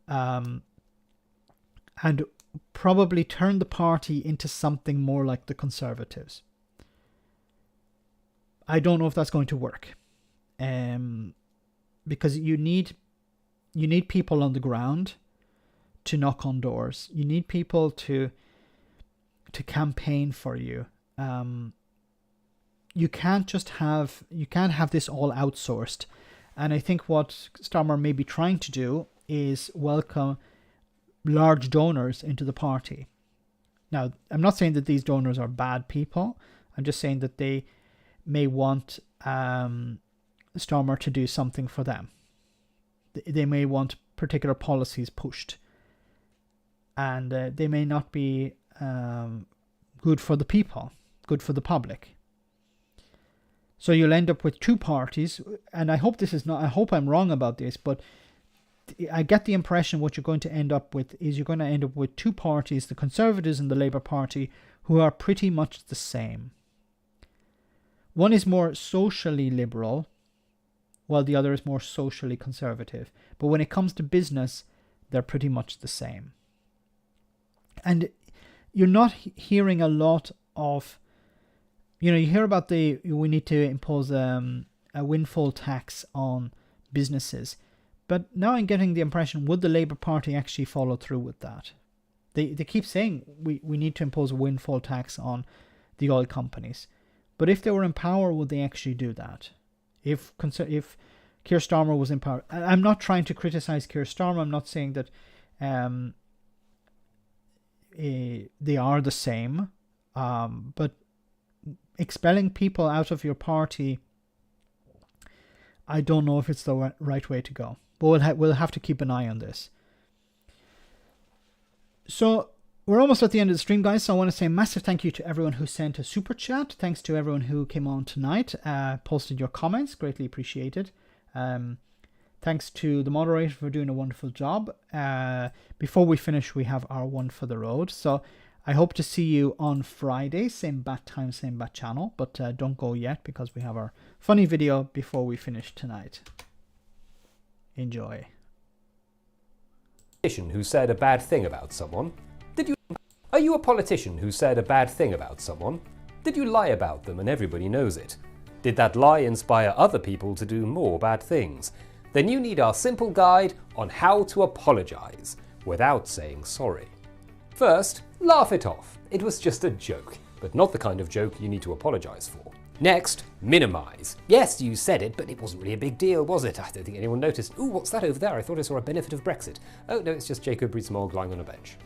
and probably turn the party into something more like the Conservatives. I don't know if that's going to work, because you need people on the ground to knock on doors. You need people to campaign for you. You can't have this all outsourced. And I think what Starmer may be trying to do is welcome large donors into the party. Now, I'm not saying that these donors are bad people. I'm just saying that they may want Starmer to do something for them. They may want particular policies pushed, and they may not be good for the people, good for the public. So you'll end up with two parties, and I hope I'm wrong about this, but I get the impression what you're going to end up with is you're going to end up with two parties, the Conservatives and the Labour Party, who are pretty much the same. One is more socially liberal, while the other is more socially conservative. But when it comes to business, they're pretty much the same. And you're not hearing a lot of, you hear about we need to impose a windfall tax on businesses. But now I'm getting the impression, would the Labour Party actually follow through with that? They keep saying we need to impose a windfall tax on the oil companies. But if they were in power, would they actually do that? If Keir Starmer was in power, I'm not trying to criticize Keir Starmer. I'm not saying that they are the same. But expelling people out of your party, I don't know if it's the right way to go. But we'll have to keep an eye on this. So we're almost at the end of the stream, guys, so I want to say a massive thank you to everyone who sent a super chat. Thanks to everyone who came on tonight, posted your comments, greatly appreciated. Thanks to the moderator for doing a wonderful job. Before we finish, we have our one for the road. So I hope to see you on Friday, same bat time, same bat channel. But don't go yet because we have our funny video before we finish tonight. Enjoy. Who said a bad thing about someone? Are you a politician who said a bad thing about someone? Did you lie about them and everybody knows it? Did that lie inspire other people to do more bad things? Then you need our simple guide on how to apologise without saying sorry. First, laugh it off. It was just a joke, but not the kind of joke you need to apologise for. Next, minimise. Yes, you said it, but it wasn't really a big deal, was it? I don't think anyone noticed. Ooh, what's that over there? I thought I saw a benefit of Brexit. Oh, no, it's just Jacob Rees-Mogg lying on a bench.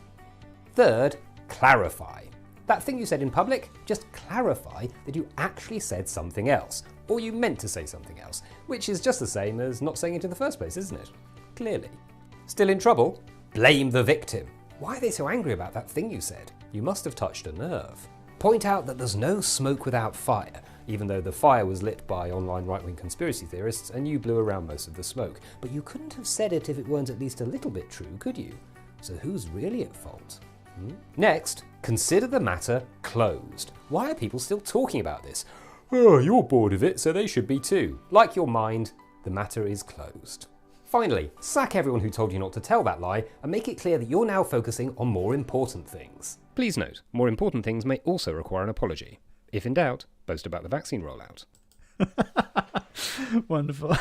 Third, clarify. That thing you said in public, just clarify that you actually said something else, or you meant to say something else, which is just the same as not saying it in the first place, isn't it? Clearly. Still in trouble? Blame the victim. Why are they so angry about that thing you said? You must have touched a nerve. Point out that there's no smoke without fire, even though the fire was lit by online right-wing conspiracy theorists and you blew around most of the smoke. But you couldn't have said it if it weren't at least a little bit true, could you? So who's really at fault? Next, consider the matter closed. Why are people still talking about this? Oh, you're bored of it, so they should be too. Like your mind, the matter is closed. Finally, sack everyone who told you not to tell that lie and make it clear that you're now focusing on more important things. Please note, more important things may also require an apology. If in doubt, boast about the vaccine rollout. Wonderful.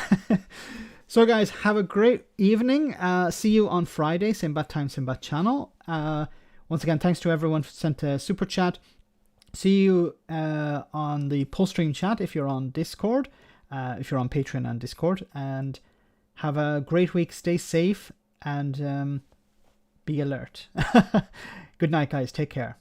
So guys, have a great evening. See you on Friday, same bat time, same bat channel. Once again, thanks to everyone who sent a super chat. See you on the post-stream chat if you're on Discord, if you're on Patreon and Discord. And have a great week. Stay safe and be alert. Good night, guys. Take care.